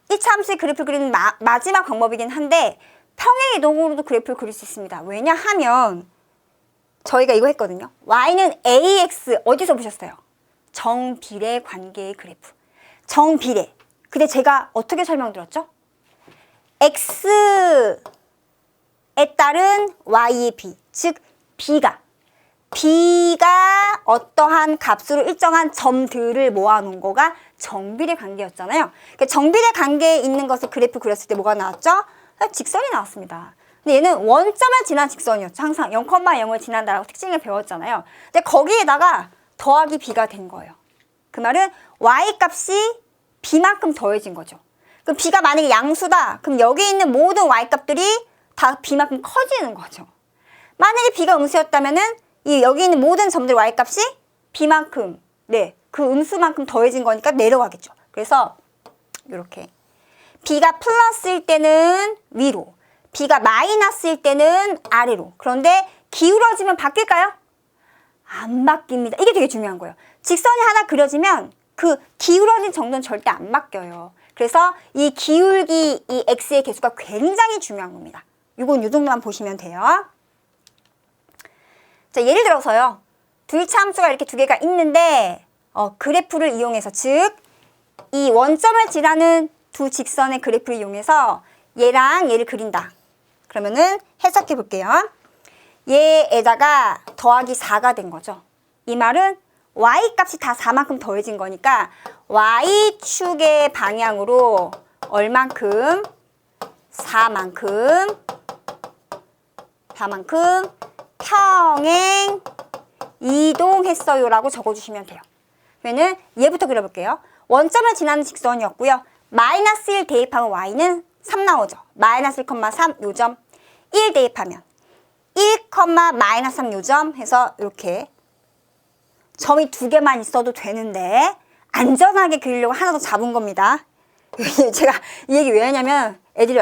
1차 함수의 그래프를 그리는 마지막 방법이긴 한데 평행 이동으로도 그래프를 그릴 수 있습니다. 왜냐하면 저희가 이거 했거든요. y는 ax 어디서 보셨어요? 정비례 관계의 그래프. 정비례. 근데 제가 어떻게 설명드렸죠? x에 따른 y의 b, 즉 b가 어떠한 값으로 일정한 점들을 모아놓은 거가 정비례 관계였잖아요. 그러니까 정비례 관계에 있는 것을 그래프 그렸을 때 뭐가 나왔죠? 직선이 나왔습니다. 근데 얘는 원점을 지난 직선이었죠. 항상 0,0을 지난다라고 특징을 배웠잖아요. 근데 거기에다가 더하기 b가 된 거예요. 그 말은 y값이 b만큼 더해진 거죠. 그럼 b가 만약에 양수다. 그럼 여기 있는 모든 y값들이 다 b만큼 커지는 거죠. 만약에 b가 음수였다면은 이 여기 있는 모든 점들 y값이 b만큼, 네, 그 음수만큼 더해진 거니까 내려가겠죠. 그래서 이렇게 b가 플러스일 때는 위로, b가 마이너스일 때는 아래로. 그런데 기울어지면 바뀔까요? 안 바뀝니다. 이게 되게 중요한 거예요. 직선이 하나 그려지면 그 기울어진 정도는 절대 안 바뀌어요. 그래서 이 기울기, 이 x의 개수가 굉장히 중요한 겁니다. 이건 이 정도만 보시면 돼요. 자, 예를 들어서요. 둘차 함수가 이렇게 두 개가 있는데 그래프를 이용해서, 즉 이 원점을 지나는 두 직선의 그래프를 이용해서 얘랑 얘를 그린다. 그러면은 해석해 볼게요. 얘에다가 더하기 4가 된 거죠. 이 말은 y값이 다 4만큼 더해진 거니까 y축의 방향으로 얼만큼? 4만큼 평행 이동했어요 라고 적어주시면 돼요. 그러면은 얘부터 그려볼게요. 원점을 지나는 직선이었고요. 마이너스 1 대입하면 y는 3 나오죠. 마이너스 1,3 요점 1 대입하면 1, 마이너스 3 요점 해서 이렇게 점이 두 개만 있어도 되는데 안전하게 그리려고 하나 더 잡은 겁니다. 제가 이 얘기 왜 하냐면 애들이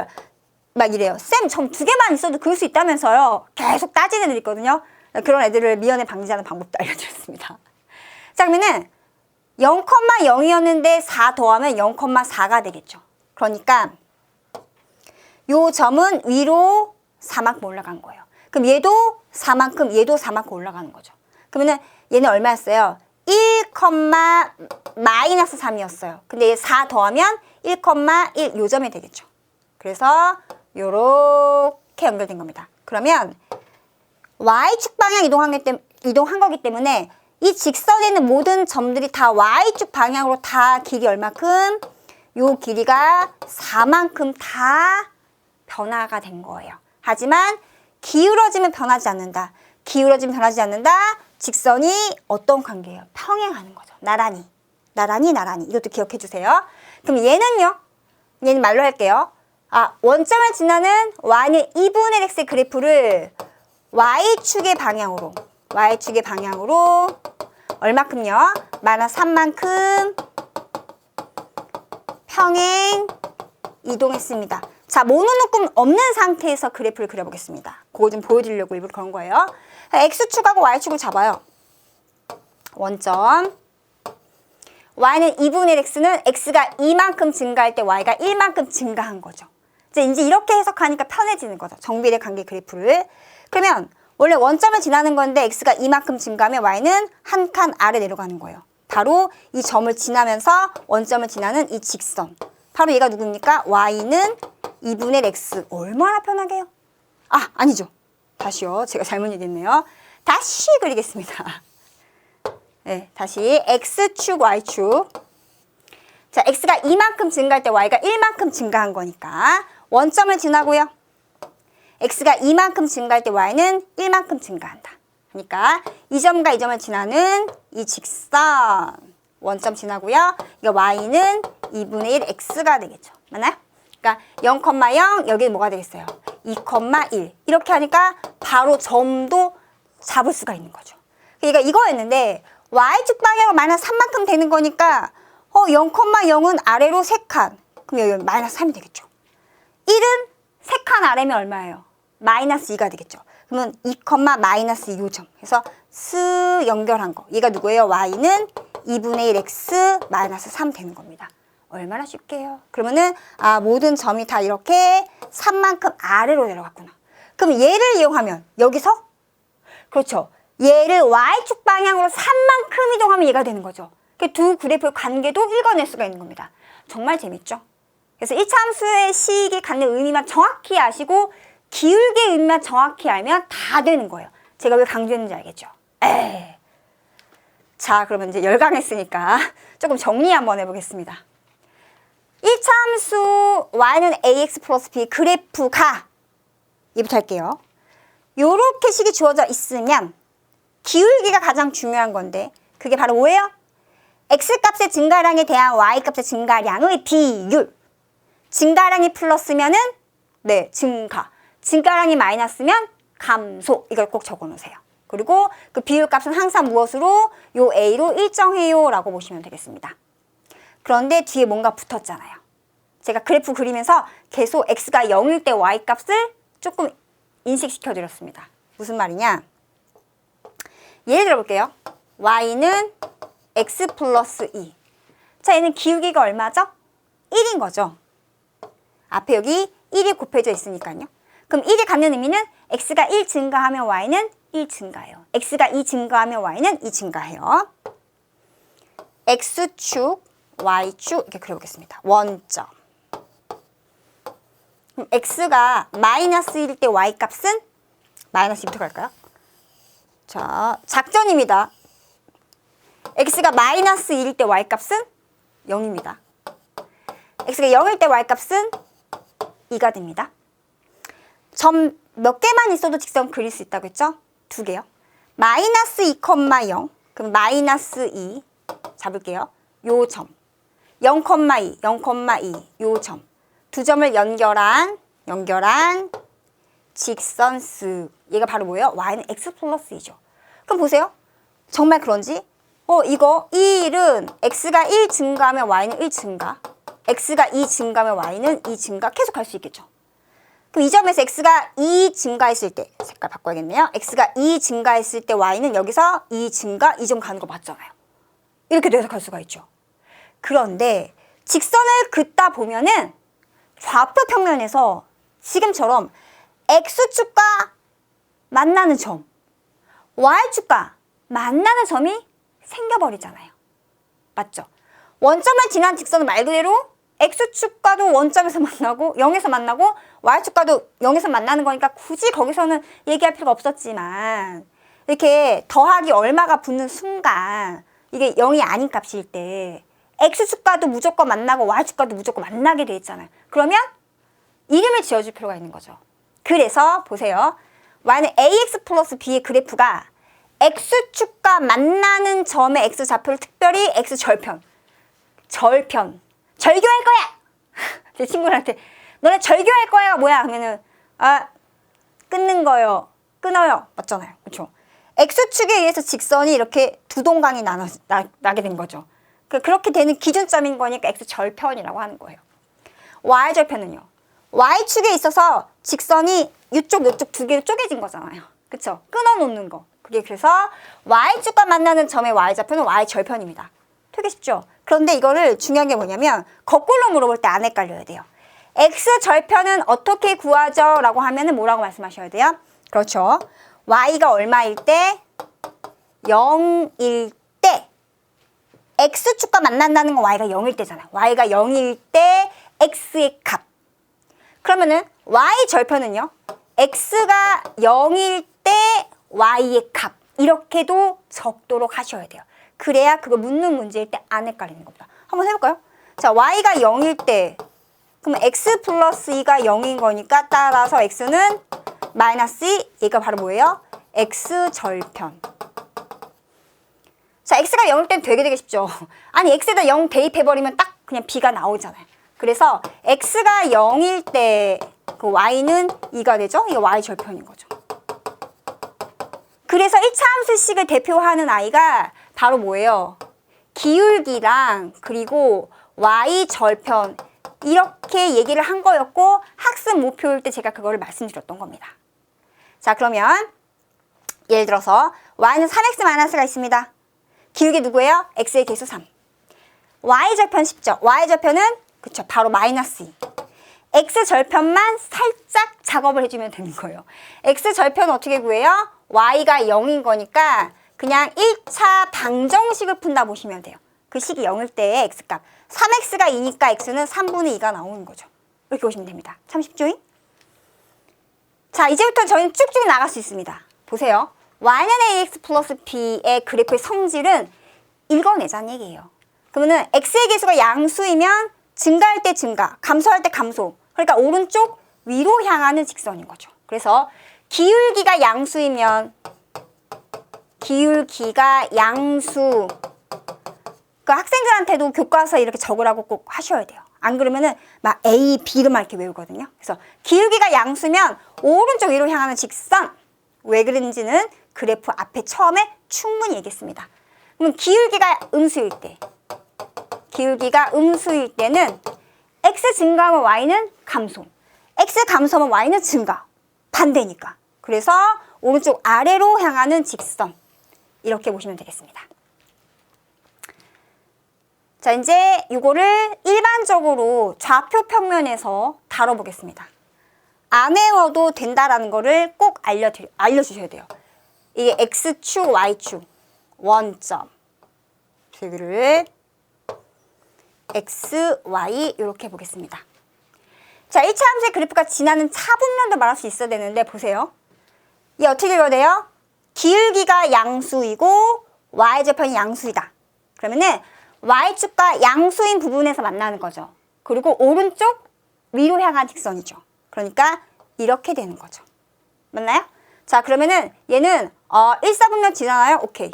막 이래요. 쌤, 점 두 개만 있어도 그릴 수 있다면서요. 계속 따지는 애들 있거든요. 그런 애들을 미연에 방지하는 방법도 알려드렸습니다. 자, 그러면은 0,0이었는데 4 더하면 0,4가 되겠죠. 그러니까 요 점은 위로 4만큼 올라간 거예요. 그럼 얘도 4만큼, 얘도 4만큼 올라가는 거죠. 그러면은 얘는 얼마였어요? 1, 마이너스 3이었어요. 근데 얘 4 더하면 1,1 요점이 되겠죠. 그래서 요렇게 연결된 겁니다. 그러면 y축 방향 이동한 거기 때문에 이 직선에 있는 모든 점들이 다 y축 방향으로 다 길이 얼마큼? 요 길이가 4만큼 다 변화가 된 거예요. 하지만 기울어지면 변하지 않는다. 기울어지면 변하지 않는다. 직선이 어떤 관계예요? 평행하는 거죠. 나란히. 이것도 기억해 주세요. 그럼 얘는요? 얘는 말로 할게요. 원점을 지나는 y는 2분의 x의 그래프를 y축의 방향으로 얼마큼요? 마이너스 3만큼 평행 이동했습니다. 자, 모노누금 없는 상태에서 그래프를 그려보겠습니다. 그거 좀 보여드리려고 일부러 그런 거예요. x축하고 y축을 잡아요. 원점. y는 2분의 x는 x가 2만큼 증가할 때 y가 1만큼 증가한 거죠. 이제 이렇게 해석하니까 편해지는 거죠. 정비례 관계 그래프를. 그러면 원래 원점을 지나는 건데 x가 2만큼 증가하면 y는 한 칸 아래 내려가는 거예요. 바로 이 점을 지나면서 원점을 지나는 이 직선. 바로 얘가 누굽니까? y는 2분의 x. 얼마나 편하게요? 아니죠. 다시요. 제가 잘못 얘기했네요. 다시 그리겠습니다. 네, 다시 x축, y축. 자, x가 2만큼 증가할 때 y가 1만큼 증가한 거니까 원점을 지나고요. x가 2만큼 증가할 때 y는 1만큼 증가한다. 그러니까 이 점과 이 점을 지나는 이 직선 원점 지나고요. 이거 y는 2분의 1 x가 되겠죠. 맞나요? 그러니까 0,0 여기는 뭐가 되겠어요? 2,1 이렇게 하니까 바로 점도 잡을 수가 있는 거죠. 그러니까 이거였는데 y축 방향은 마이너스 3만큼 되는 거니까 0,0은 아래로 3칸. 그럼 여기 마이너스 3이 되겠죠. 1은 3칸 아래면 얼마예요? 마이너스 2가 되겠죠. 그러면 2, 마이너스 2 요점. 그래서 스 연결한 거. 얘가 누구예요? y는 2분의 1 x 마이너스 3 되는 겁니다. 얼마나 쉽게 해요? 그러면은 모든 점이 다 이렇게 3만큼 아래로 내려갔구나. 그럼 얘를 이용하면 여기서 그렇죠. 얘를 y축 방향으로 3만큼 이동하면 얘가 되는 거죠. 두 그래프의 관계도 읽어낼 수가 있는 겁니다. 정말 재밌죠? 그래서 1차 함수의 식이 갖는 의미만 정확히 아시고 기울기의 의미만 정확히 알면 다 되는 거예요. 제가 왜 강조했는지 알겠죠? 자, 그러면 이제 열강했으니까 조금 정리 한번 해보겠습니다. 1차 함수 y는 ax 플러스 b 그래프가 얘부터 할게요. 요렇게 식이 주어져 있으면 기울기가 가장 중요한 건데 그게 바로 뭐예요? x값의 증가량에 대한 y값의 증가량의 비율. 증가량이 플러스면은 네, 증가. 증가량이 마이너스면 감소. 이걸 꼭 적어 놓으세요. 그리고 그 비율값은 항상 무엇으로? 요 a로 일정해요 라고 보시면 되겠습니다. 그런데 뒤에 뭔가 붙었잖아요. 제가 그래프 그리면서 계속 x가 0일 때 y값을 조금 인식시켜 드렸습니다. 무슨 말이냐? 예를 들어 볼게요. y는 x 플러스 2. 자, 얘는 기울기가 얼마죠? 1인 거죠. 앞에 여기 1이 곱해져 있으니까요. 그럼 1이 갖는 의미는 x가 1 증가하면 y는 1 증가해요. x가 2 증가하면 y는 2 증가해요. x축, y축 이렇게 그려보겠습니다. 원점. 그럼 x가 마이너스 1일 때 y값은 마이너스 2부터 갈까요? 자, 작전입니다. x가 마이너스 1일 때 y값은 0입니다. x가 0일 때 y값은 2가 됩니다. 점 몇 개만 있어도 직선 그릴 수 있다고 했죠? 2개요. 마이너스 2,0. 그럼 마이너스 2 잡을게요. 요 점. 0,2, 0,2 요 점. 두 점을 연결한 직선수. 얘가 바로 뭐예요? y는 x 플러스 2죠. 그럼 보세요. 정말 그런지? 이거 1은 x가 1 증가하면 y는 1 증가. x가 2 증가하면 y는 2 증가. 계속 갈 수 있겠죠. 그럼 이 점에서 x가 2 증가했을 때 색깔 바꿔야겠네요. x가 2 증가했을 때 y는 여기서 2 증가 2점 가는 거 맞잖아요. 이렇게 해석할 수가 있죠. 그런데 직선을 긋다 보면은 좌표 평면에서 지금처럼 x축과 만나는 점, y축과 만나는 점이 생겨버리잖아요. 맞죠? 원점을 지난 직선은 말 그대로 x축과도 원점에서 만나고 0에서 만나고 y축과도 0에서 만나는 거니까 굳이 거기서는 얘기할 필요가 없었지만 이렇게 더하기 얼마가 붙는 순간 이게 0이 아닌 값일 때 x축과도 무조건 만나고 y축과도 무조건 만나게 돼 있잖아요. 그러면 이름을 지어줄 필요가 있는 거죠. 그래서 보세요. y는 ax 플러스 b의 그래프가 x축과 만나는 점의 x좌표를 특별히 x절편. 절교할 거야! 제 친구들한테 너네 절교할 거야가 뭐야? 하면은 끊는 거요. 끊어요. 맞잖아요. 그렇죠? x축에 의해서 직선이 이렇게 두 동강이 나게 된 거죠. 그렇게 되는 기준점인 거니까 x절편이라고 하는 거예요. y절편은요. y축에 있어서 직선이 이쪽 두 개로 쪼개진 거잖아요. 그렇죠? 끊어놓는 거. 그래서 y축과 만나는 점의 y좌표는 y절편입니다. 되게 쉽죠? 그런데 이거를 중요한 게 뭐냐면 거꾸로 물어볼 때 안 헷갈려야 돼요. x절편은 어떻게 구하죠? 라고 하면은 뭐라고 말씀하셔야 돼요? 그렇죠. y가 얼마일 때? 0일 때 x축과 만난다는 건 y가 0일 때잖아요. y가 0일 때 x의 값. 그러면은 y절편은요. x가 0일 때 y의 값. 이렇게도 적도록 하셔야 돼요. 그래야 그거 묻는 문제일 때 안 헷갈리는 겁니다. 한번 해볼까요? 자, y가 0일 때 그러면 x 플러스 2가 0인 거니까 따라서 x는 마이너스 2. 얘가 바로 뭐예요? x절편. 자, x가 0일 땐 되게 쉽죠. 아니, x에다 0 대입해버리면 딱 그냥 b가 나오잖아요. 그래서 x가 0일 때 그 y는 2가 되죠? 이게 y절편인 거죠. 그래서 1차 함수식을 대표하는 아이가 바로 뭐예요? 기울기랑 그리고 y절편 이렇게 얘기를 한 거였고 학습 목표일 때 제가 그거를 말씀드렸던 겁니다. 자, 그러면 예를 들어서 y는 3x-가 있습니다. 기울기 누구예요? x의 개수 3. y절편 쉽죠? y절편은 그쵸, 바로 마이너스 2. x절편만 살짝 작업을 해주면 되는 거예요. x절편은 어떻게 구해요? y가 0인 거니까 그냥 1차 방정식을 푼다 보시면 돼요. 그 식이 0일 때의 x값. 3x가 2니까 x는 3분의 2가 나오는 거죠. 이렇게 보시면 됩니다. 참 쉽죠? 자, 이제부터 저희는 쭉쭉 나갈 수 있습니다. 보세요. y는 ax 플러스 b의 그래프의 성질은 읽어내자는 얘기예요. 그러면은 x의 개수가 양수이면 증가할 때 증가, 감소할 때 감소. 그러니까 오른쪽 위로 향하는 직선인 거죠. 그래서 기울기가 양수이면 기울기가 양수. 그 학생들한테도 교과서에 이렇게 적으라고 꼭 하셔야 돼요. 안 그러면은 막 A, B로만 이렇게 외우거든요. 그래서 기울기가 양수면 오른쪽 위로 향하는 직선. 왜 그런지는 그래프 앞에 처음에 충분히 얘기했습니다. 그럼 기울기가 음수일 때는 X 증가하면 Y는 감소. X 감소하면 Y는 증가. 반대니까. 그래서 오른쪽 아래로 향하는 직선. 이렇게 보시면 되겠습니다. 자, 이제 이거를 일반적으로 좌표 평면에서 다뤄보겠습니다. 안 외워도 된다라는 거를 꼭 알려주셔야 돼요. 이게 X축, Y축, 원점. 여기를 X, Y 이렇게 보겠습니다. 자, 1차 함수의 그래프가 지나는 차분면도 말할 수 있어야 되는데 보세요. 이게 어떻게 읽어야 돼요? 기울기가 양수이고 Y절편이 양수이다. 그러면은 Y축과 양수인 부분에서 만나는 거죠. 그리고 오른쪽 위로 향한 직선이죠. 그러니까 이렇게 되는 거죠. 맞나요? 자, 그러면은 얘는 1, 4분면 지나나요? 오케이.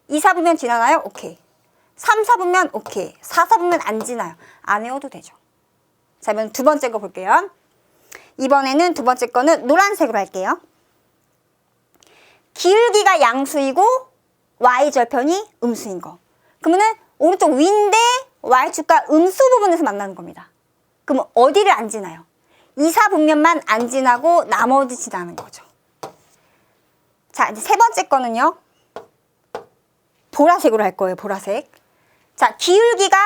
2, 4분면 지나나요? 오케이. 3, 4분면 오케이. 4, 4분면 안 지나요. 안 외워도 되죠. 자, 그러면 두 번째 거 볼게요. 이번에는 두 번째 거는 노란색으로 할게요. 기울기가 양수이고 Y절편이 음수인 거. 그러면은 오른쪽 위인데 Y축과 음수 부분에서 만나는 겁니다. 그럼 어디를 안 지나요? 2, 4분면만 안 지나고 나머지 지나는 거죠. 자, 이제 세 번째 거는요. 보라색으로 할 거예요. 보라색. 자, 기울기가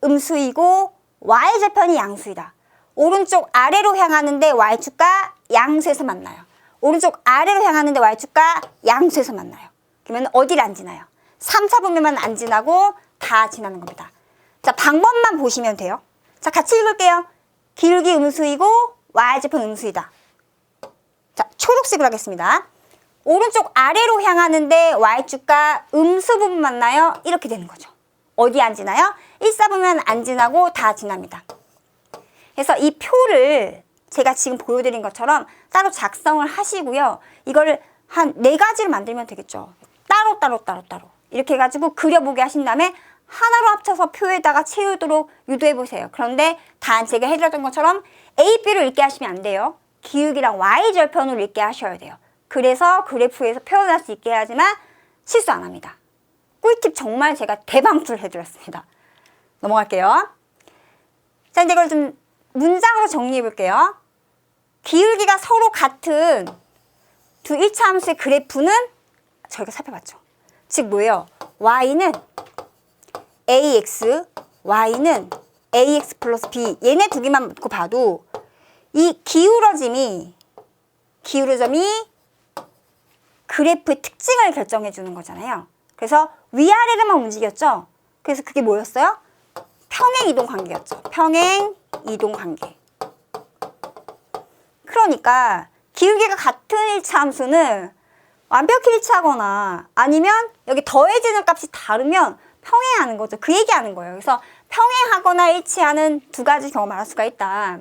음수이고 Y절편이 양수이다. 오른쪽 아래로 향하는데 Y축과 양수에서 만나요. 오른쪽 아래로 향하는데 Y축과 양수에서 만나요. 그러면 어디를 안 지나요? 3, 4분면만 안 지나고 다 지나는 겁니다. 자, 방법만 보시면 돼요. 자, 같이 읽을게요. 기울기 음수이고 Y절편 음수이다. 자, 초록색으로 하겠습니다. 오른쪽 아래로 향하는데 Y축과 음수 부분 만나요? 이렇게 되는 거죠. 어디 안 지나요? 1, 4분면 안 지나고 다 지납니다. 그래서 이 표를 제가 지금 보여드린 것처럼 따로 작성을 하시고요. 이거를 한 4가지를 만들면 되겠죠. 따로. 이렇게 해가지고 그려보게 하신 다음에 하나로 합쳐서 표에다가 채우도록 유도해보세요. 그런데 단 제가 해드렸던 것처럼 A, B를 읽게 하시면 안 돼요. 기울기랑 Y절편으로 읽게 하셔야 돼요. 그래서 그래프에서 표현할 수 있게 해야지만 실수 안 합니다. 꿀팁 정말 제가 대방출 해드렸습니다. 넘어갈게요. 자, 이제 이걸 좀 문장으로 정리해 볼게요. 기울기가 서로 같은 두 1차 함수의 그래프는 저희가 살펴봤죠. 즉 뭐예요? Y는 AX, Y는 AX 플러스 B. 얘네 두 개만 놓고 봐도 이 기울어짐이 그래프의 특징을 결정해 주는 거잖아요. 그래서 위아래로만 움직였죠. 그래서 그게 뭐였어요? 평행 이동 관계였죠. 평행 이동 관계. 그러니까 기울기가 같은 1차 함수는 완벽히 일치하거나 아니면 여기 더해지는 값이 다르면 평행하는 거죠. 그 얘기하는 거예요. 그래서 평행하거나 일치하는 두 가지 경우 말할 수가 있다.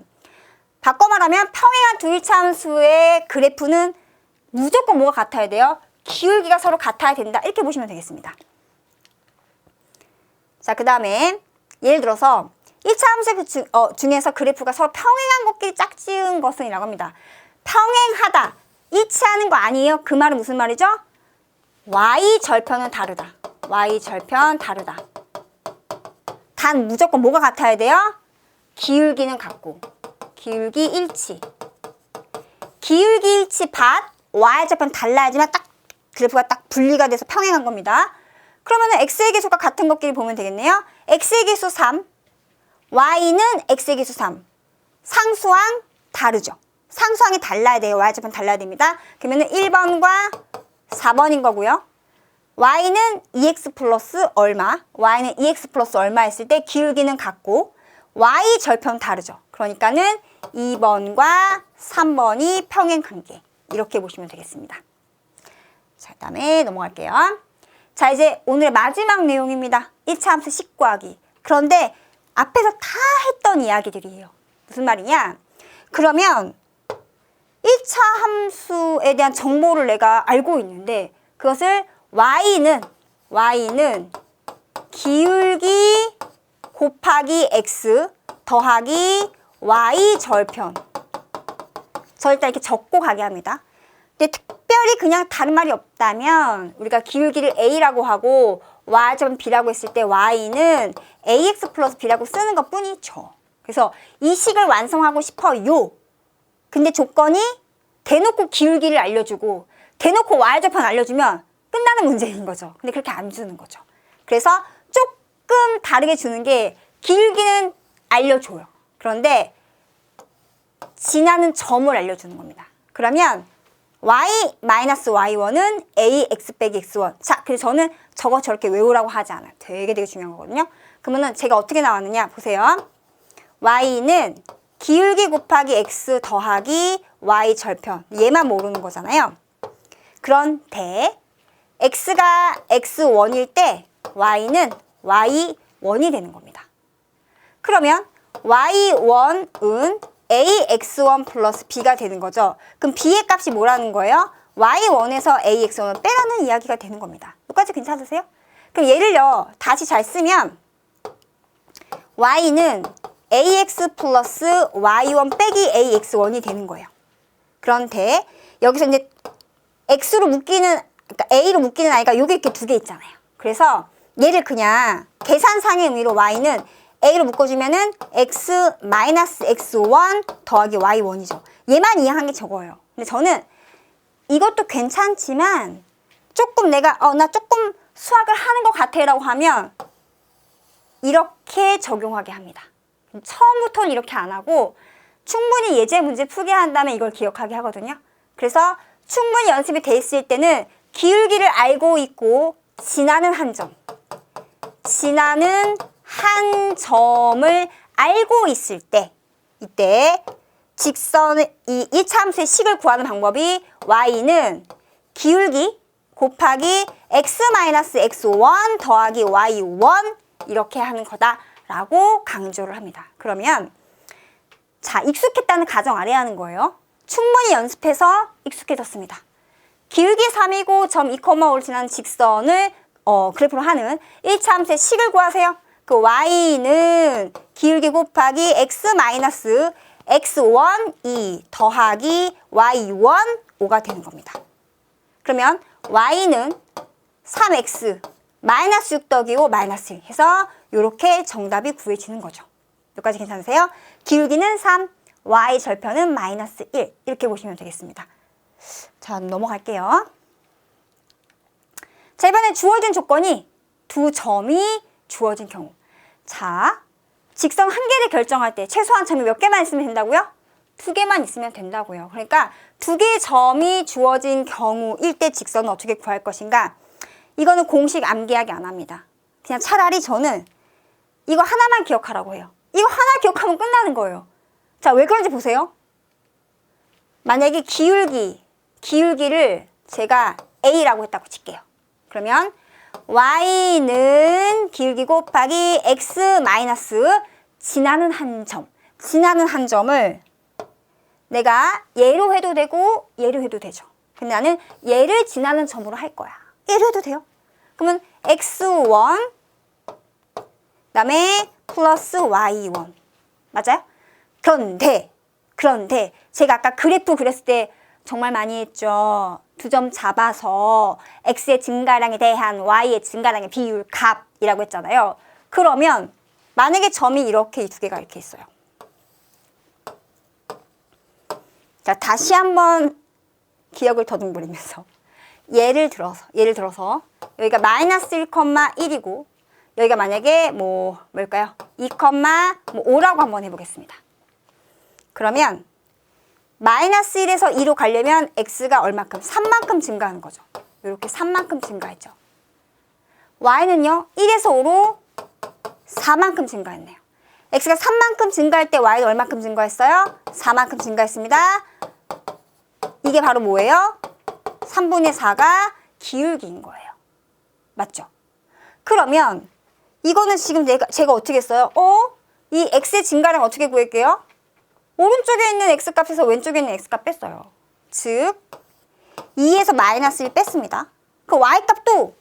바꿔 말하면 평행한 두 1차 함수의 그래프는 무조건 뭐가 같아야 돼요? 기울기가 서로 같아야 된다. 이렇게 보시면 되겠습니다. 자, 그 다음에 예를 들어서 1차 함수 중에서 그래프가 서로 평행한 것끼리 짝지은 것은 이라고 합니다. 평행하다, 일치하는 거 아니에요? 그 말은 무슨 말이죠? Y절편은 다르다. Y절편 다르다. 단 무조건 뭐가 같아야 돼요? 기울기는 같고 기울기 일치. 기울기 일치 밭 Y절편 달라야지만 딱 그래프가 딱 분리가 돼서 평행한 겁니다. 그러면 X의 계수가 같은 것끼리 보면 되겠네요. X의 계수 3, Y는 X의 계수 3. 상수항 다르죠. 상수항이 달라야 돼요. Y절편 달라야 됩니다. 그러면 1번과 4번인 거고요. Y는 2X 플러스 얼마, Y는 2X 플러스 얼마 했을 때 기울기는 같고 Y절편 다르죠. 그러니까는 2번과 3번이 평행관계. 이렇게 보시면 되겠습니다. 자, 그 다음에 넘어갈게요. 자, 이제 오늘의 마지막 내용입니다. 1차 함수 식 구하기. 그런데 앞에서 다 했던 이야기들이에요. 무슨 말이냐? 그러면 1차 함수에 대한 정보를 내가 알고 있는데 그것을 Y는 기울기 곱하기 x 더하기 y 절편. 저 일단 이렇게 적고 가게 합니다. 근데 특별히 그냥 다른 말이 없다면 우리가 기울기를 a라고 하고 y점은 b라고 했을 때 y는 ax 플러스 b라고 쓰는 것 뿐이죠. 그래서 이 식을 완성하고 싶어요. 근데 조건이 대놓고 기울기를 알려주고 대놓고 y절편 알려주면 끝나는 문제인 거죠. 근데 그렇게 안 주는 거죠. 그래서 조금 다르게 주는 게 기울기는 알려줘요. 그런데 지나는 점을 알려주는 겁니다. 그러면 y-y1은 ax 빼기 x1. 자, 그래서 저는 저거 저렇게 외우라고 하지 않아요. 되게 중요한 거거든요. 그러면은 제가 어떻게 나왔느냐 보세요. y는 기울기 곱하기 x 더하기 y 절편. 얘만 모르는 거잖아요. 그런데 x가 x1일 때 y는 y1이 되는 겁니다. 그러면 y1은 ax1 플러스 b가 되는 거죠. 그럼 b의 값이 뭐라는 거예요? y1에서 ax1을 빼라는 이야기가 되는 겁니다. 여기까지 괜찮으세요? 그럼 얘를요, 다시 잘 쓰면 y는 ax 플러스 y1 빼기 ax1이 되는 거예요. 그런데 여기서 이제 x로 묶이는, 그러니까 a로 묶이는 아이가 여기 이렇게 두 개 있잖아요. 그래서 얘를 그냥 계산상의 의미로 y는 a로 묶어주면은 x 마이너스 x1 더하기 y1이죠. 얘만 이해한 게 적어요. 근데 저는 이것도 괜찮지만 조금 내가 나 조금 수학을 하는 것 같아 라고 하면 이렇게 적용하게 합니다. 처음부터는 이렇게 안 하고 충분히 예제 문제 풀게 한 다음에 이걸 기억하게 하거든요. 그래서 충분히 연습이 돼 있을 때는 기울기를 알고 있고 지나는 한 점을 알고 있을 때, 이때 직선의 이 1차 함수의 식을 구하는 방법이 y는 기울기 곱하기 x-x1 더하기 y1 이렇게 하는 거다라고 강조를 합니다. 그러면 자, 익숙했다는 가정 아래 하는 거예요. 충분히 연습해서 익숙해졌습니다. 기울기 3이고 점 2,5를 지나는 직선을 그래프로 하는 1차 함수의 식을 구하세요. 그 y는 기울기 곱하기 x-x1 2 더하기 y1 5가 되는 겁니다. 그러면 y는 3x 마이너스 6 더하기 5 마이너스 1 해서 이렇게 정답이 구해지는 거죠. 여기까지 괜찮으세요? 기울기는 3, y 절편은 마이너스 1 이렇게 보시면 되겠습니다. 자, 넘어갈게요. 자, 이번에 주어진 조건이 두 점이 주어진 경우. 자, 직선 한 개를 결정할 때 최소한 점이 몇 개만 있으면 된다고요? 2개만 있으면 된다고요. 그러니까 2개의 점이 주어진 경우일 때 직선은 어떻게 구할 것인가? 이거는 공식 암기하기 안 합니다. 그냥 차라리 저는 이거 하나만 기억하라고 해요. 이거 하나 기억하면 끝나는 거예요. 자, 왜 그런지 보세요. 만약에 기울기를 제가 A라고 했다고 칠게요. 그러면 y는 기울기 곱하기 x 마이너스 지나는 한 점을 내가 얘로 해도 되고 얘로 해도 되죠. 근데 나는 얘를 지나는 점으로 할 거야. 얘로 해도 돼요. 그러면 x1 그다음에 플러스 y1 맞아요? 그런데 제가 아까 그래프 그렸을 때 정말 많이 했죠. 두 점 잡아서 x의 증가량에 대한 y의 증가량의 비율 값이라고 했잖아요. 그러면 만약에 점이 이렇게 이 두 개가 이렇게 있어요. 자, 다시 한번 기억을 더듬거리면서 예를 들어서 여기가 마이너스 1,1이고 여기가 만약에 뭘까요? 2,5라고 한번 해보겠습니다. 그러면 마이너스 1에서 2로 가려면 x가 얼마큼? 3만큼 증가하는 거죠. 이렇게 3만큼 증가했죠. y는요, 1에서 5로 4만큼 증가했네요. x가 3만큼 증가할 때 y는 얼마큼 증가했어요? 4만큼 증가했습니다. 이게 바로 뭐예요? 3분의 4가 기울기인 거예요. 맞죠? 그러면 이거는 지금 제가 어떻게 했어요? 이 x의 증가량 어떻게 구할게요? 오른쪽에 있는 x값에서 왼쪽에 있는 x값 뺐어요. 즉 2에서 마이너스 1 뺐습니다. 그 y값도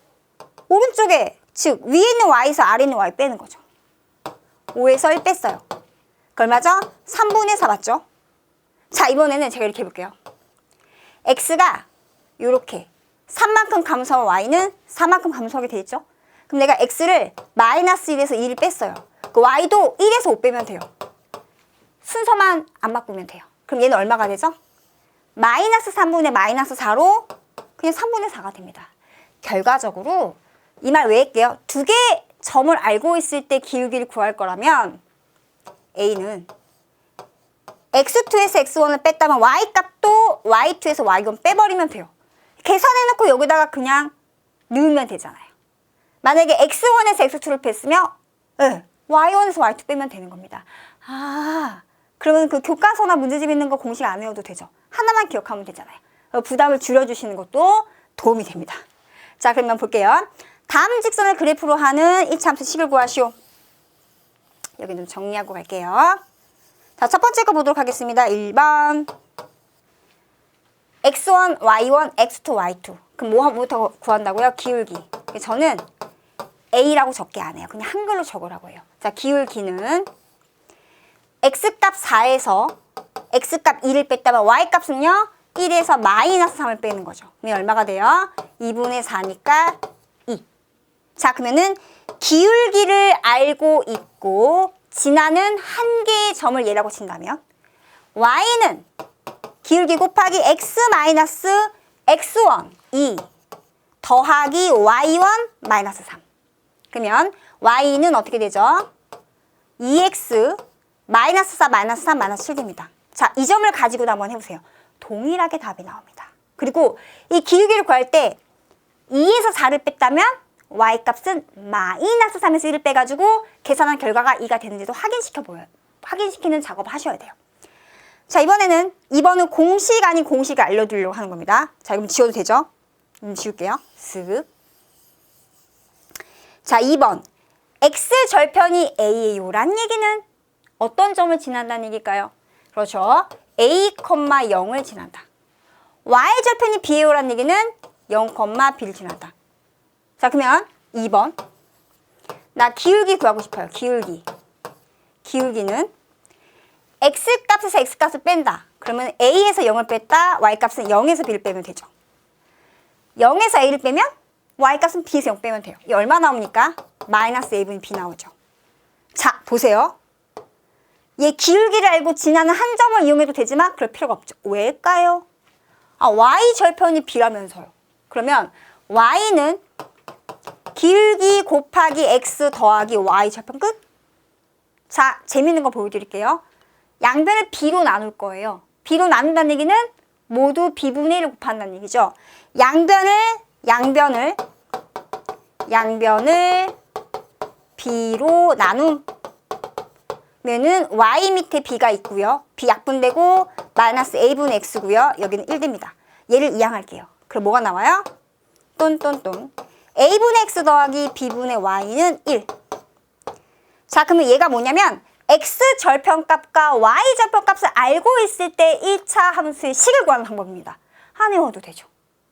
오른쪽에 즉 위에 있는 y에서 아래 있는 y 빼는 거죠. 5에서 1 뺐어요. 그 얼마죠? 3분의 4 맞죠? 자, 이번에는 제가 이렇게 해볼게요. x가 요렇게 3만큼 감소한 y는 4만큼 감소하게 돼 있죠? 그럼 내가 x를 마이너스 1에서 2를 뺐어요. 그 y도 1에서 5 빼면 돼요. 순서만 안 바꾸면 돼요. 그럼 얘는 얼마가 되죠? 마이너스 3분의 마이너스 4로 그냥 3분의 4가 됩니다. 결과적으로 이 말 왜 할게요? 두 개의 점을 알고 있을 때 기울기를 구할 거라면 A는 x2에서 x1을 뺐다면 y값도 y2에서 y1 빼버리면 돼요. 계산해놓고 여기다가 그냥 넣으면 되잖아요. 만약에 x1에서 x2를 뺐으면 y1에서 y2 빼면 되는 겁니다. 아, 그러면 그 교과서나 문제집 있는 거 공식 안 외워도 되죠. 하나만 기억하면 되잖아요. 부담을 줄여주시는 것도 도움이 됩니다. 자, 그러면 볼게요. 다음 직선을 그래프로 하는 이차함수 식을 구하시오. 여기 좀 정리하고 갈게요. 자, 첫 번째 거 보도록 하겠습니다. 1번 x1, y1, x2, y2. 그럼 뭐부터 구한다고요? 기울기. 저는 A라고 적게 안 해요. 그냥 한글로 적으라고 해요. 자, 기울기는 x값 4에서 x값 2를 뺐다면 y값은요? 1에서 마이너스 3을 빼는 거죠. 그럼 얼마가 돼요? 2분의 4니까 2. 자, 그러면은 기울기를 알고 있고 진하는 한 개의 점을 얘라고 친다면 y는 기울기 곱하기 x 마이너스 x1 2 더하기 y1 마이너스 3. 그러면 y는 어떻게 되죠? 2x 마이너스 4 마이너스 3 마이너스 7 됩니다. 자, 이 점을 가지고도 한번 해보세요. 동일하게 답이 나옵니다. 그리고 이 기울기를 구할 때 2에서 4를 뺐다면 y값은 마이너스 3에서 1을 빼가지고 계산한 결과가 2가 되는지도 확인시키는 작업을 하셔야 돼요. 자, 이번에는 2번은 공식 아닌 공식을 알려드리려고 하는 겁니다. 자, 그럼 지워도 되죠? 지울게요. 쓱. 자, 2번 x절편이 A예요 란 얘기는 어떤 점을 지난다는 얘기일까요? 그렇죠. A, 0을 지난다. y절편이 B예요 란 얘기는 0, B를 지난다. 자, 그러면 2번 나 기울기 구하고 싶어요. 기울기는 x값에서 x값을 뺀다. 그러면 a에서 0을 뺐다. y값은 0에서 b를 빼면 되죠. 0에서 a를 빼면 y값은 b에서 0 빼면 돼요. 이 얼마 나옵니까? 마이너스 a분의 b 나오죠. 자, 보세요. 얘 기울기를 알고 지나는 한 점을 이용해도 되지만 그럴 필요가 없죠. 왜일까요? y절편이 b라면서요. 그러면 y는 기울기 곱하기 x 더하기 y절편 끝? 자, 재밌는 거 보여드릴게요. 양변을 b로 나눌 거예요. b로 나눈다는 얘기는 모두 b분의 1을 곱한다는 얘기죠. 양변을 b로 나누면은 y 밑에 b가 있고요. b 약분되고 마이너스 a분의 x고요. 여기는 1 됩니다. 얘를 이항할게요. 그럼 뭐가 나와요? 똔똔똔 a분의 x 더하기 b분의 y는 1. 자, 그러면 얘가 뭐냐면 x절편값과 y절편값을 알고 있을 때 1차 함수의 식을 구하는 방법입니다. 안 외워도 되죠.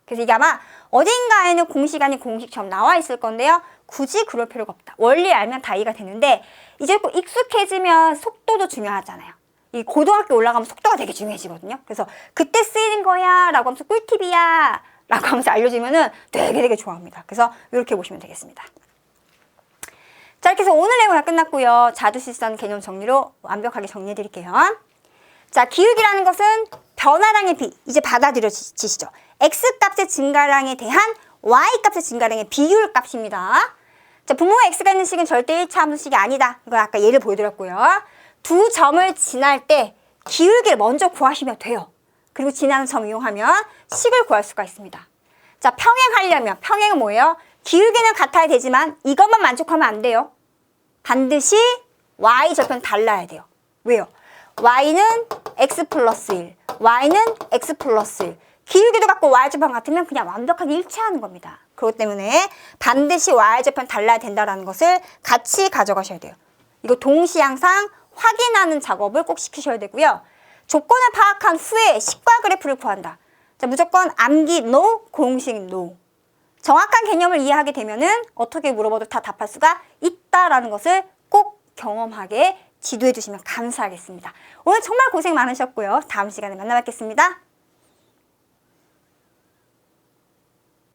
그래서 이게 아마 어딘가에는 공식 아닌 공식처럼 나와 있을 건데요. 굳이 그럴 필요가 없다. 원리 알면 다 이해가 되는데 이제 꼭 익숙해지면 속도도 중요하잖아요. 이 고등학교 올라가면 속도가 되게 중요해지거든요. 그래서 그때 쓰이는 거야 라고 하면서 꿀팁이야 라고 하면서 알려주면은 되게 좋아합니다. 그래서 이렇게 보시면 되겠습니다. 자, 이렇게 해서 오늘 내용 다 끝났고요. 자두실선 개념 정리로 완벽하게 정리해 드릴게요. 자, 기울기라는 것은 변화량의 비, 이제 받아들여지시죠. x값의 증가량에 대한 y값의 증가량의 비율 값입니다. 자, 분모가 x가 있는 식은 절대 1차 함수식이 아니다. 이거 아까 예를 보여드렸고요. 두 점을 지날 때 기울기를 먼저 구하시면 돼요. 그리고 지나는 점 이용하면 식을 구할 수가 있습니다. 자, 평행하려면, 평행은 뭐예요? 기울기는 같아야 되지만 이것만 만족하면 안 돼요. 반드시 y절편 달라야 돼요. 왜요? y는 x 플러스 1, y는 x 플러스 1. 기울기도 같고 y절편 같으면 그냥 완벽하게 일치하는 겁니다. 그렇기 때문에 반드시 y절편 달라야 된다는 것을 같이 가져가셔야 돼요. 이거 동시 항상 확인하는 작업을 꼭 시키셔야 되고요. 조건을 파악한 후에 식과 그래프를 구한다. 자, 무조건 암기 NO, 공식 NO. 정확한 개념을 이해하게 되면은 어떻게 물어봐도 다 답할 수가 있다라는 것을 꼭 경험하게 지도해 주시면 감사하겠습니다. 오늘 정말 고생 많으셨고요. 다음 시간에 만나 뵙겠습니다.